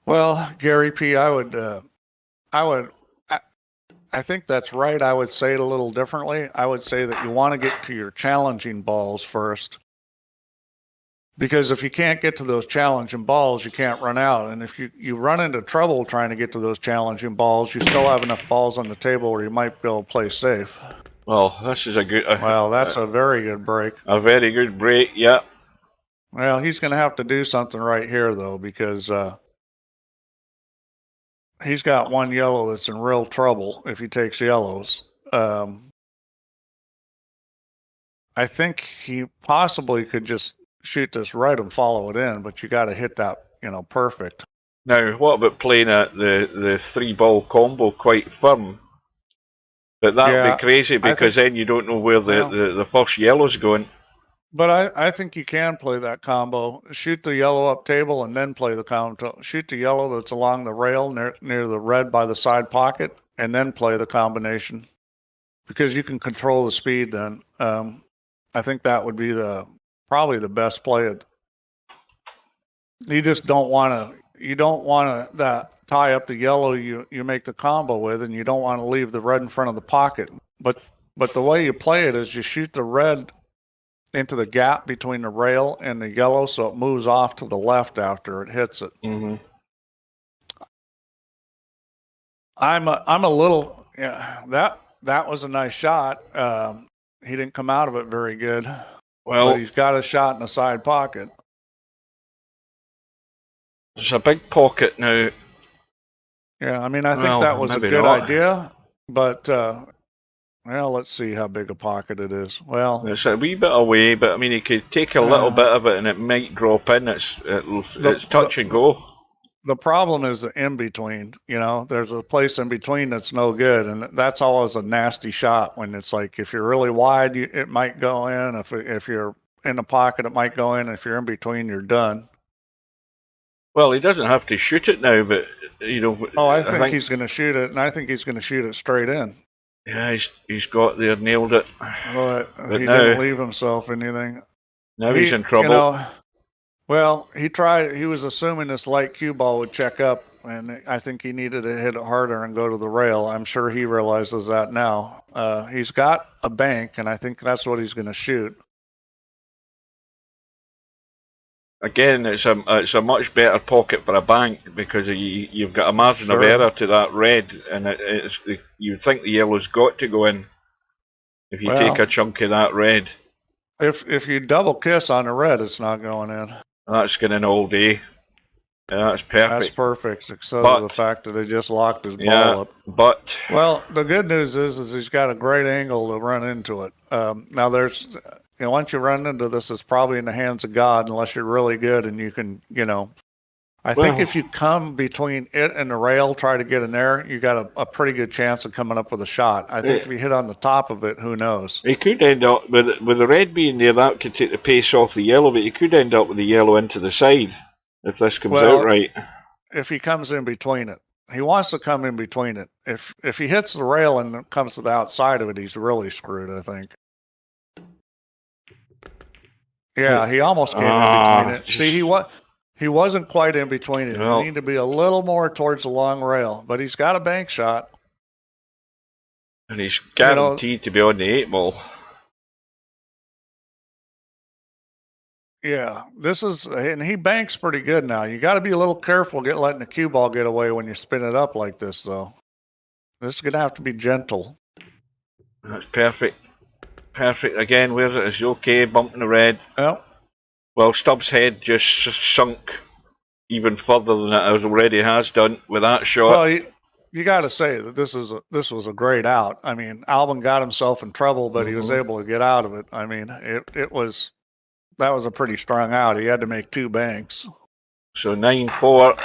Well, Gary P., I think that's right. I would say it a little differently. I would say that you want to get to your challenging balls first. Because if you can't get to those challenging balls, you can't run out. And if you run into trouble trying to get to those challenging balls, you still have enough balls on the table where you might be able to play safe. Well, this is a good... Well, that's a very good break. A very good break, yeah. Well, he's going to have to do something right here, though, because he's got one yellow that's in real trouble if he takes yellows. I think he possibly could just shoot this right and follow it in, but you got to hit that, perfect. Now, what about playing the 3-ball combo quite firm? But that would be crazy because then you don't know where the first yellow's going. But I think you can play that combo. Shoot the yellow up table and then play the combo. Shoot the yellow that's along the rail near the red by the side pocket and then play the combination. Because you can control the speed then. I think that would be probably the best play. You just don't want to tie up the yellow you make the combo with, and you don't want to leave the red in front of the pocket. But the way you play it is you shoot the red into the gap between the rail and the yellow so it moves off to the left after it hits it. Mm-hmm. I'm a little that was a nice shot. He didn't come out of it very good. Well, but he's got a shot in the side pocket. There's a big pocket now. Yeah, I mean, I think that was a good idea, but well, let's see how big a pocket it is. Well, it's a wee bit away, but I mean, he could take a little bit of it, and it might drop in. It's touch and go. The problem is the in between. You know, there's a place in between that's no good, and that's always a nasty shot. When it's like, if you're really wide, it might go in. If you're in the pocket, it might go in. If you're in between, you're done. Well, he doesn't have to shoot it now, but you know. Oh, I think he's going to shoot it, and I think he's going to shoot it straight in. Yeah, he's got there, nailed it. But he didn't leave himself anything. Now he's in trouble. You know, well, he was assuming this light cue ball would check up, and I think he needed to hit it harder and go to the rail. I'm sure he realizes that now. He's got a bank, and I think that's what he's going to shoot. Again, it's a much better pocket for a bank because you've got a margin of error to that red, and you'd think the yellow's got to go in if you take a chunk of that red. If you double kiss on the red, it's not going in. That's going in all day. Yeah, that's perfect. That's perfect, except for the fact that he just locked his ball up. But well, the good news is he's got a great angle to run into it. Now there's. You know, once you run into this, it's probably in the hands of God, unless you're really good and you can, you know. I think if you come between it and the rail, try to get in there, you got a pretty good chance of coming up with a shot. I think if you hit on the top of it, who knows? He could end up, with the red being there, that could take the pace off the yellow, but he could end up with the yellow into the side, if this comes out right. If he comes in between it. He wants to come in between it. If he hits the rail and comes to the outside of it, he's really screwed, I think. Yeah, he almost came in between it. See, he wasn't quite in between it. He needed to be a little more towards the long rail, but he's got a bank shot. And he's guaranteed to be on the 8 ball. Yeah, and he banks pretty good now. You got to be a little careful letting the cue ball get away when you spin it up like this, though. This is going to have to be gentle. That's perfect. Perfect. Again, where's it? Is he okay? Bumping the red. Yep. Well, Stubbs' head just sunk even further than it already has done with that shot. Well, you got to say that this was a great out. I mean, Albin got himself in trouble, but he was able to get out of it. I mean, that was a pretty strong out. He had to make 2 banks. So 9-4.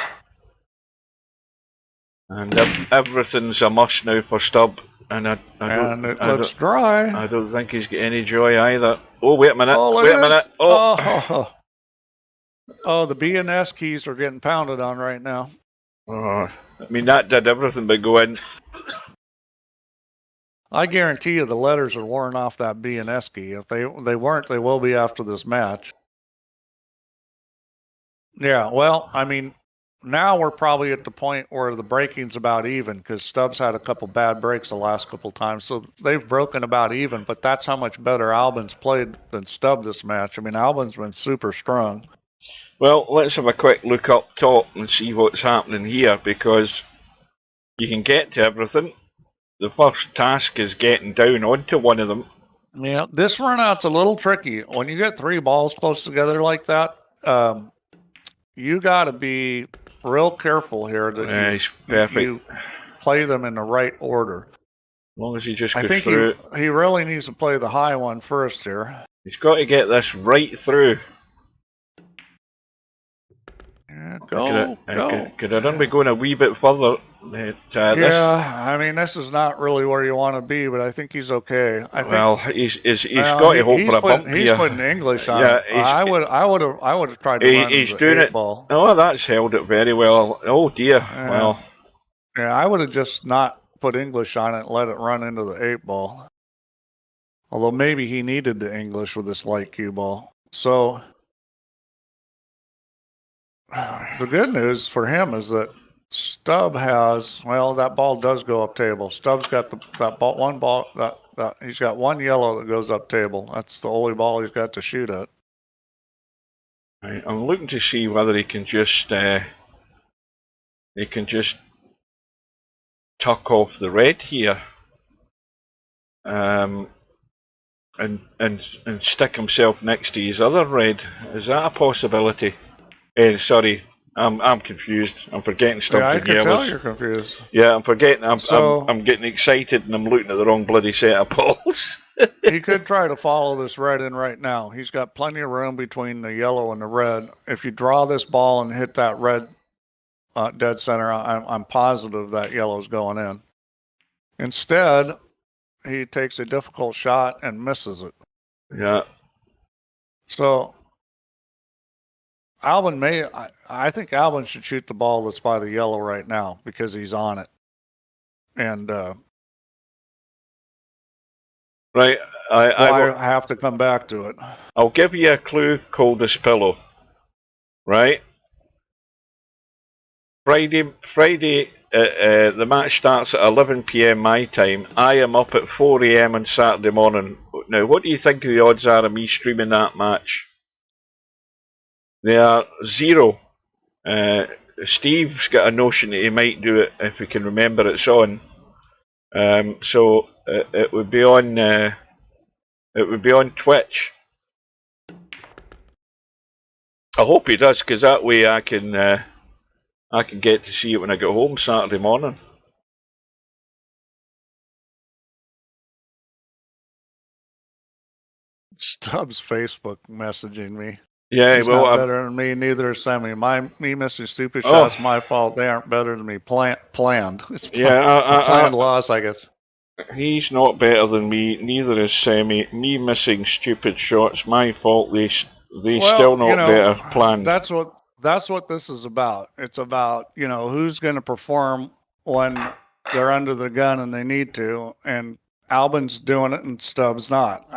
And everything's a must now for Stubb. And it looks dry. I don't think he's got any joy either. Oh, wait a minute. Wait a minute. Oh, the B and S keys are getting pounded on right now. Oh, I mean, that did everything but go in. I guarantee you the letters are worn off that B and S key. If they weren't, they will be after this match. Yeah, well, I mean, now we're probably at the point where the breaking's about even because Stubbs had a couple bad breaks the last couple times. So they've broken about even, but that's how much better Albin's played than Stubb this match. I mean, Albin's been super strong. Well, let's have a quick look up top and see what's happening here because you can get to everything. The first task is getting down onto one of them. Yeah, this run out's a little tricky. When you get 3 balls close together like that, you got to be real careful here that you play them in the right order. As long as he just goes through. I think he really needs to play the high one first here. He's got to get this right through. Yeah, go. Could I be going a wee bit further? I mean, this is not really where you want to be, but I think he's okay. He's got to hope for a bump here. He's putting English on. Yeah, I would have tried to run he's doing it. Ball. Oh, that's held it very well. Oh dear. Well, yeah, I would have just not put English on it and let it run into the 8 ball. Although maybe he needed the English with this light cue ball. So the good news for him is that Stubb has, that ball does go up table. Stubb's got he's got 1 yellow that goes up table. That's the only ball he's got to shoot at. Right, I'm looking to see whether he can just tuck off the red here. and stick himself next to his other red? Is that a possibility? Sorry, I'm confused. I'm forgetting Stubbs I and can yellows. tell you're confused. Yeah, I'm forgetting. I'm getting excited and I'm looking at the wrong bloody set of balls. He could try to follow this red in right now. He's got plenty of room between the yellow and the red. If you draw this ball and hit that red dead center, I'm positive that yellow's going in. Instead, he takes a difficult shot and misses it. Yeah. So Albin I think Albin should shoot the ball that's by the yellow right now because he's on it. And right, I have to come back to it. I'll give you a clue, cold as pillow. Right? Friday, the match starts at 11 p.m. my time. I am up at 4 a.m. on Saturday morning. Now, what do you think the odds are of me streaming that match? They are 0. Steve's got a notion that he might do it if he can remember it's on. So it would be on. It would be on Twitch. I hope he does, because that way I can get to see it when I get home Saturday morning. Stubbs Facebook messaging me. Yeah, he's well, not better than me. Neither is Sammy. Me missing stupid shots, my fault. They aren't better than me. Planned. It's planned loss, I guess. He's not better than me. Neither is Sammy. Me missing stupid shots, my fault. They still not better planned. That's what this is about. It's about who's going to perform when they're under the gun and they need to. And Albin's doing it and Stubbs not.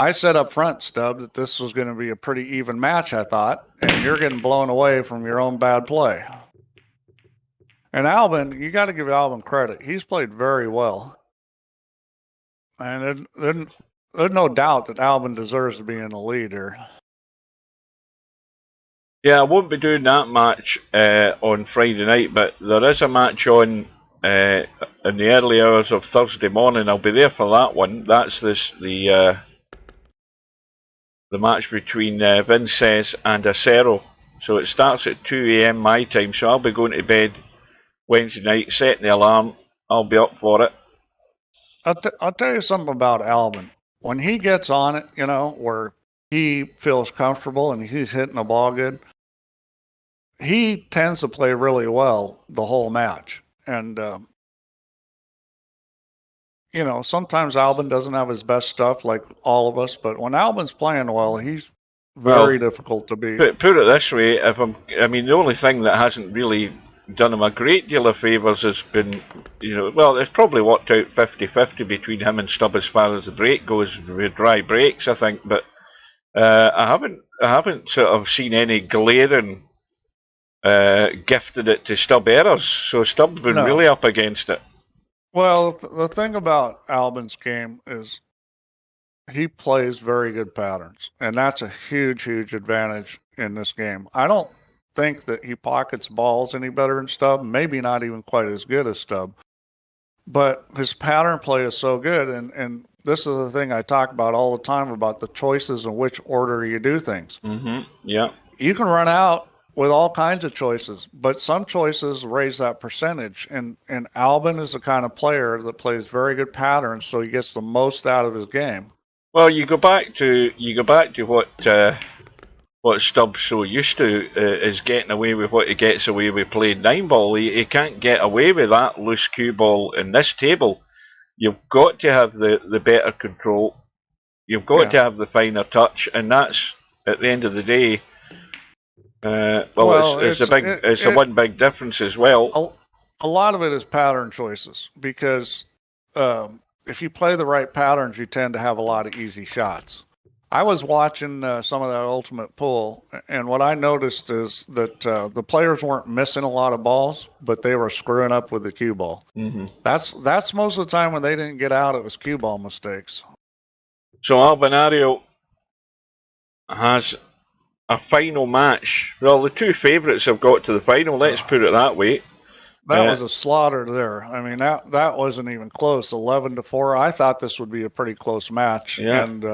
I said up front, Stubb, that this was going to be a pretty even match, I thought, and you're getting blown away from your own bad play. And Albin, you got to give Albin credit. He's played very well. And there's no doubt that Albin deserves to be in the lead here. Yeah, I won't be doing that match on Friday night, but there is a match on in the early hours of Thursday morning. I'll be there for that one. That's the match between Vinces and Acero. So it starts at 2 a.m. my time, so I'll be going to bed Wednesday night, setting the alarm. I'll be up for it. I'll tell you something about Albin. When he gets on it, where he feels comfortable and he's hitting the ball good, he tends to play really well the whole match. And sometimes Albin doesn't have his best stuff like all of us, but when Albin's playing well, he's very difficult to beat. Put it this way, the only thing that hasn't really done him a great deal of favours has been, it's probably worked out 50-50 between him and Stubb as far as the break goes, with dry breaks, I think, but I haven't sort of seen any glaring gifted it to Stubb errors, so Stubb's been really up against it. Well, the thing about Albin's game is he plays very good patterns, and that's a huge, huge advantage in this game. I don't think that he pockets balls any better than Stubb, maybe not even quite as good as Stubb, but his pattern play is so good, and this is the thing I talk about all the time about the choices in which order you do things. Mm-hmm. Yeah. You can run out with all kinds of choices, but some choices raise that percentage. And Albin is the kind of player that plays very good patterns, so he gets the most out of his game. Well, you go back to what Stubb's so used to is getting away with what he gets away with playing 9-ball. He can't get away with that loose cue ball in this table. You've got to have the better control. You've got to have the finer touch, and that's at the end of the day. It's one big difference as well. A lot of it is pattern choices, because if you play the right patterns, you tend to have a lot of easy shots. I was watching some of that ultimate pool, and what I noticed is that the players weren't missing a lot of balls, but they were screwing up with the cue ball. Mm-hmm. That's most of the time when they didn't get out, it was cue ball mistakes. So Albinario has a final match. Well, the two favourites have got to the final, let's put it that way. That was a slaughter there. I mean, that wasn't even close. 11-4. I thought this would be a pretty close match. Yeah. And,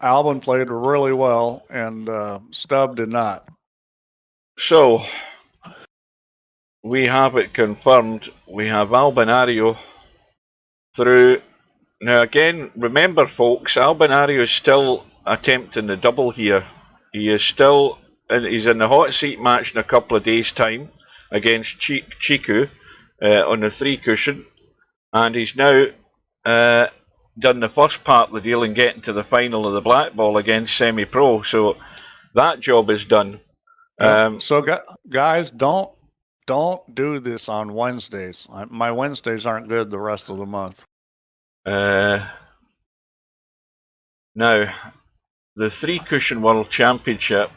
Albin played really well, and Stubb did not. So, we have it confirmed. We have Albinario through. Now, again, remember, folks, Albinario is still attempting the double here. He is still, he's in the hot seat match in a couple of days' time against Chiku on the 3 cushion, and he's now done the first part of the deal and getting to the final of the black ball against semi-pro. So that job is done. So guys, don't do this on Wednesdays. My Wednesdays aren't good the rest of the month. Now, the 3 cushion world championship,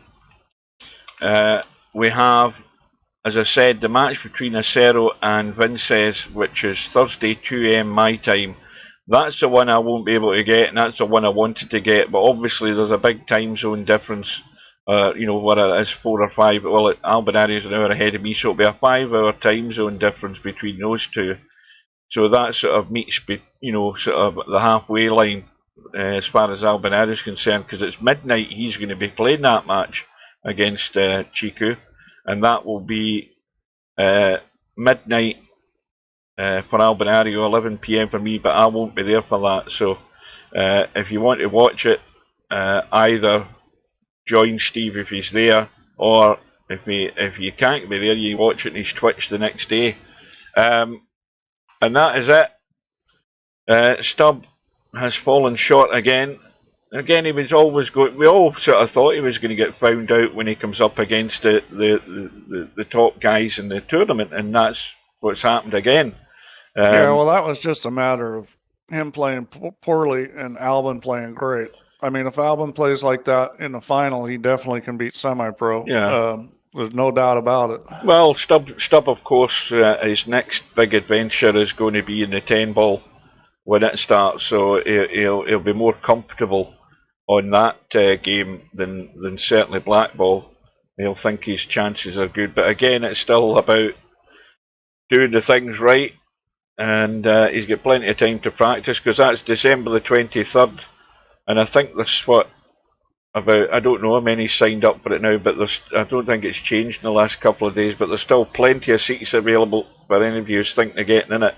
we have, as I said, the match between Acero and Vinces, which is Thursday 2 AM my time. That's the one I won't be able to get, and that's the one I wanted to get, but obviously there's a big time zone difference. Whether it is 4 or 5. Well, Albinario is an hour ahead of me, so it'll be a 5-hour time zone difference between those two. So that sort of meets, sort of the halfway line as far as Albinario is concerned, because it's midnight. He's going to be playing that match against Chiku, and that will be midnight for Albinario, 11 PM for me, but I won't be there for that. So if you want to watch it, either join Steve if he's there, or if you can't be there, you watch it on his Twitch the next day. And that is it. Stubb has fallen short again. Again, he was always going. We all sort of thought he was going to get found out when he comes up against the top guys in the tournament, and that's what's happened again. Well, that was just a matter of him playing poorly and Albin playing great. I mean, if Albin plays like that in the final, he definitely can beat semi-pro. Yeah. There's no doubt about it. Well, Stubb, of course, his next big adventure is going to be in the 10 ball when it starts, so he'll be more comfortable on that game than certainly black ball. He'll think his chances are good, but again, it's still about doing the things right, and he's got plenty of time to practice, because that's December the 23rd, and I think there's I don't know how many signed up for it now, but I don't think it's changed in the last couple of days, but there's still plenty of seats available for any of you who's thinking of getting in it.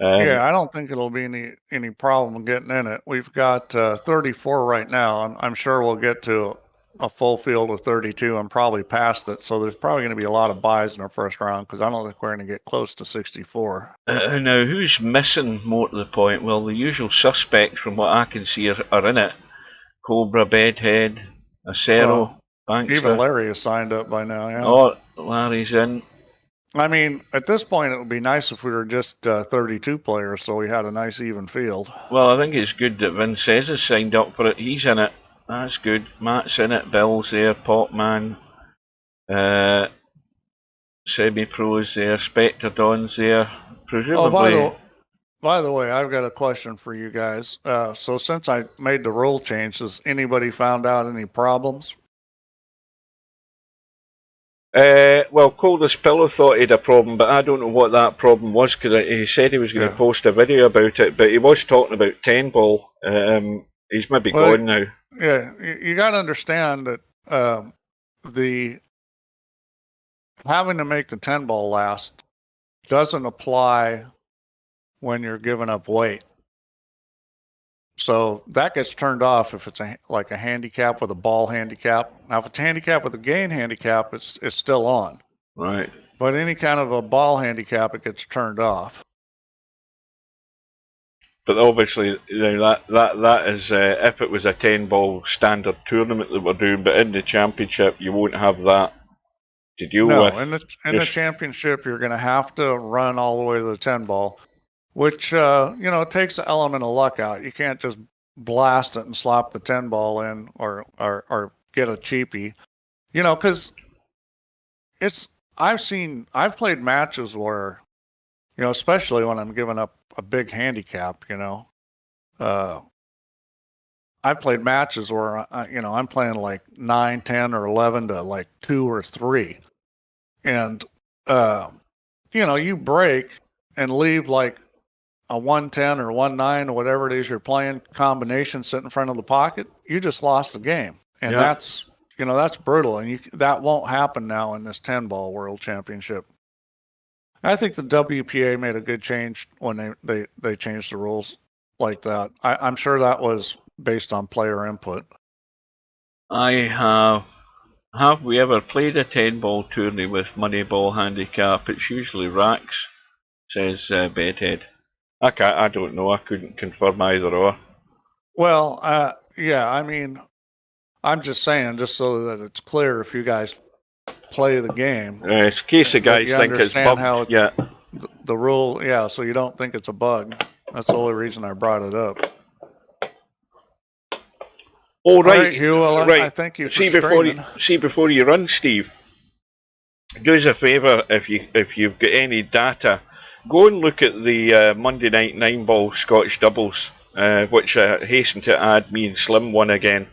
I don't think it'll be any problem getting in it. We've got 34 right now. I'm sure we'll get to a full field of 32 and probably past it, so there's probably going to be a lot of buys in our first round, because I don't think we're going to get close to 64. Now, who's missing more to the point? Well, the usual suspects from what I can see are in it. Cobra, Bedhead, Acero, Bankster. Even Larry is signed up by now, yeah. Oh, Larry's in. I mean, at this point, it would be nice if we were just 32 players, so we had a nice even field. Well, I think it's good that Vinces has signed up for it. He's in it. That's good. Matt's in it. Bill's there. Popman. Semi-Pro's there. Spectre Don's there. Presumably. By the way, I've got a question for you guys. So since I made the rule change, has anybody found out any problems? Well, Coldest Pillow thought he had a problem, but I don't know what that problem was, because he said he was going to post a video about it, but he was talking about 10 ball. He's maybe gone now. Yeah, you got to understand that the having to make the 10 ball last doesn't apply when you're giving up weight. So that gets turned off if it's like a handicap with a ball handicap. Now, if it's a handicap with a gain handicap, it's still on. Right. But any kind of a ball handicap, it gets turned off. But obviously, that is if it was a 10 ball standard tournament that we're doing, but in the championship, you won't have that to deal with. No, in the championship, you're going to have to run all the way to the 10 ball. Which, takes an element of luck out. You can't just blast it and slap the 10 ball in or get a cheapie. Because I've played matches where, especially when I'm giving up a big handicap, I've played matches where, I'm playing like 9, 10, or 11 to like 2 or 3. And, you break and leave like a 110 or 19 or whatever it is you're playing combination sit in front of the pocket, you just lost the game. And that's brutal. And that won't happen now in this 10-ball world championship. I think the WPA made a good change when they changed the rules like that. I'm sure that was based on player input. Have we ever played a 10-ball tourney with Moneyball handicap? It's usually racks, says Bedhead. I don't know. I couldn't confirm either or. Well, yeah, I mean, I'm just saying, just so that it's clear, if you guys play the game. It's in case the guys think it's bugged. Yeah. The rule, yeah, so you don't think it's a bug. That's the only reason I brought it up. Oh, right. All right, Hugh, well, right. I thank you for before you run, Steve, do us a favour if you've got any data. Go and look at the Monday night 9-ball Scotch doubles, which I hasten to add me and Slim won again.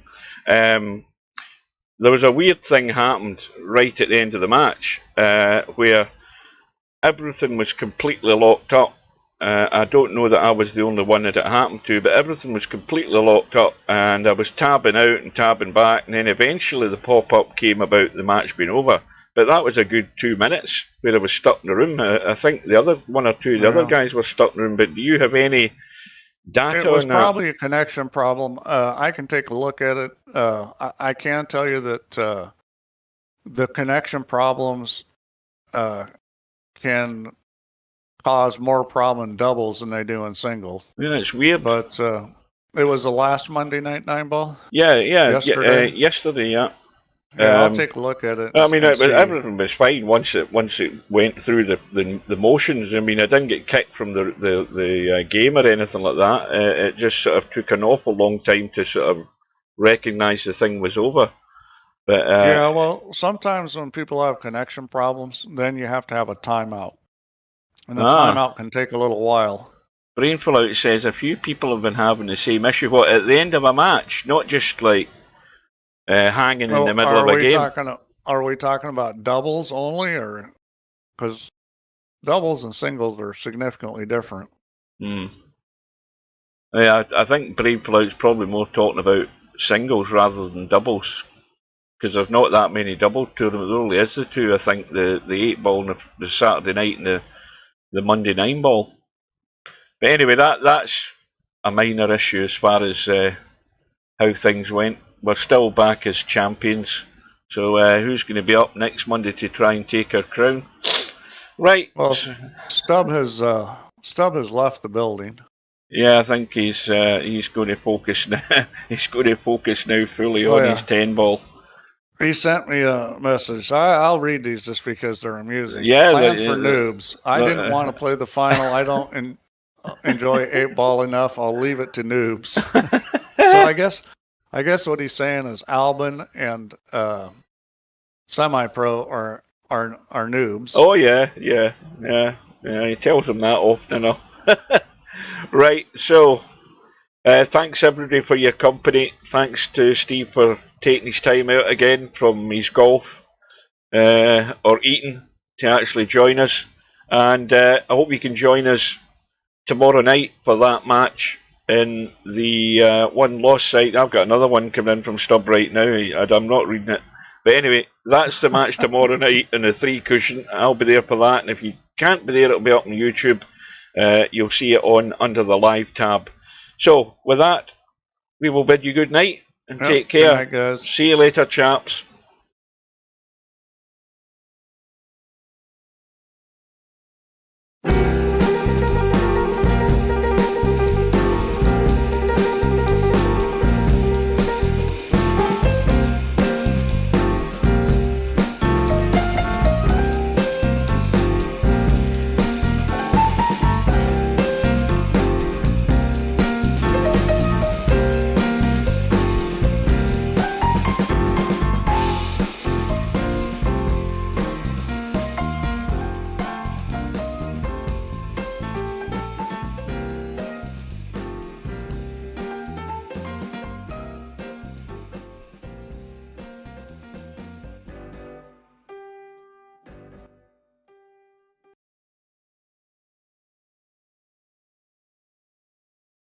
There was a weird thing happened right at the end of the match where everything was completely locked up. I don't know that I was the only one that it happened to, but everything was completely locked up, and I was tabbing out and tabbing back, and then eventually the pop-up came about the match being over. But that was a good 2 minutes where I was stuck in the room. I think the other one or two, the other guys were stuck in the room. But do you have any data on that? It was probably a connection problem. I can take a look at it. I can tell you that the connection problems can cause more problem in doubles than they do in singles. Yeah, it's weird. But it was the last Monday night 9-ball? Yeah. Yesterday? Yesterday, yeah. Yeah, I'll take a look at it. I mean, everything was fine once it went through the motions. I mean, I didn't get kicked from the game or anything like that. It just sort of took an awful long time to sort of recognise the thing was over. But yeah, well, sometimes when people have connection problems, then you have to have a timeout, and the timeout can take a little while. Brainful Out says a few people have been having the same issue. What, at the end of a match, not just like hanging in the middle of a game. Are we talking about doubles only, or because doubles and singles are significantly different? Yeah, I think Brainful Out's probably more talking about singles rather than doubles, because there's not that many double tournaments. There only is the two. I think the 8-ball and the Saturday night and the Monday 9-ball. But anyway, that's a minor issue as far as how things went. We're still back as champions. So who's going to be up next Monday to try and take our crown? Right. Well, Stubb has left the building. Yeah, I think he's going to focus now. He's going to focus now fully on his 10-ball. He sent me a message. I'll read these just because they're amusing. Yeah, Plan for noobs. I didn't want to play the final. I don't enjoy 8-ball enough. I'll leave it to noobs. So I guess what he's saying is Albin and semi-pro are noobs. Oh yeah. He tells them that often enough. Right. So thanks everybody for your company. Thanks to Steve for taking his time out again from his golf or eating to actually join us, and I hope you can join us tomorrow night for that match in the one loss site. I've got another one coming in from Stubb right now. I'm not reading it, but anyway, that's the match tomorrow night in the 3 cushion. I'll be there for that, and if you can't be there, it'll be up on YouTube. You'll see it on under the live tab. So with that, we will bid you good night. And take care. Good night, guys. See you later, chaps.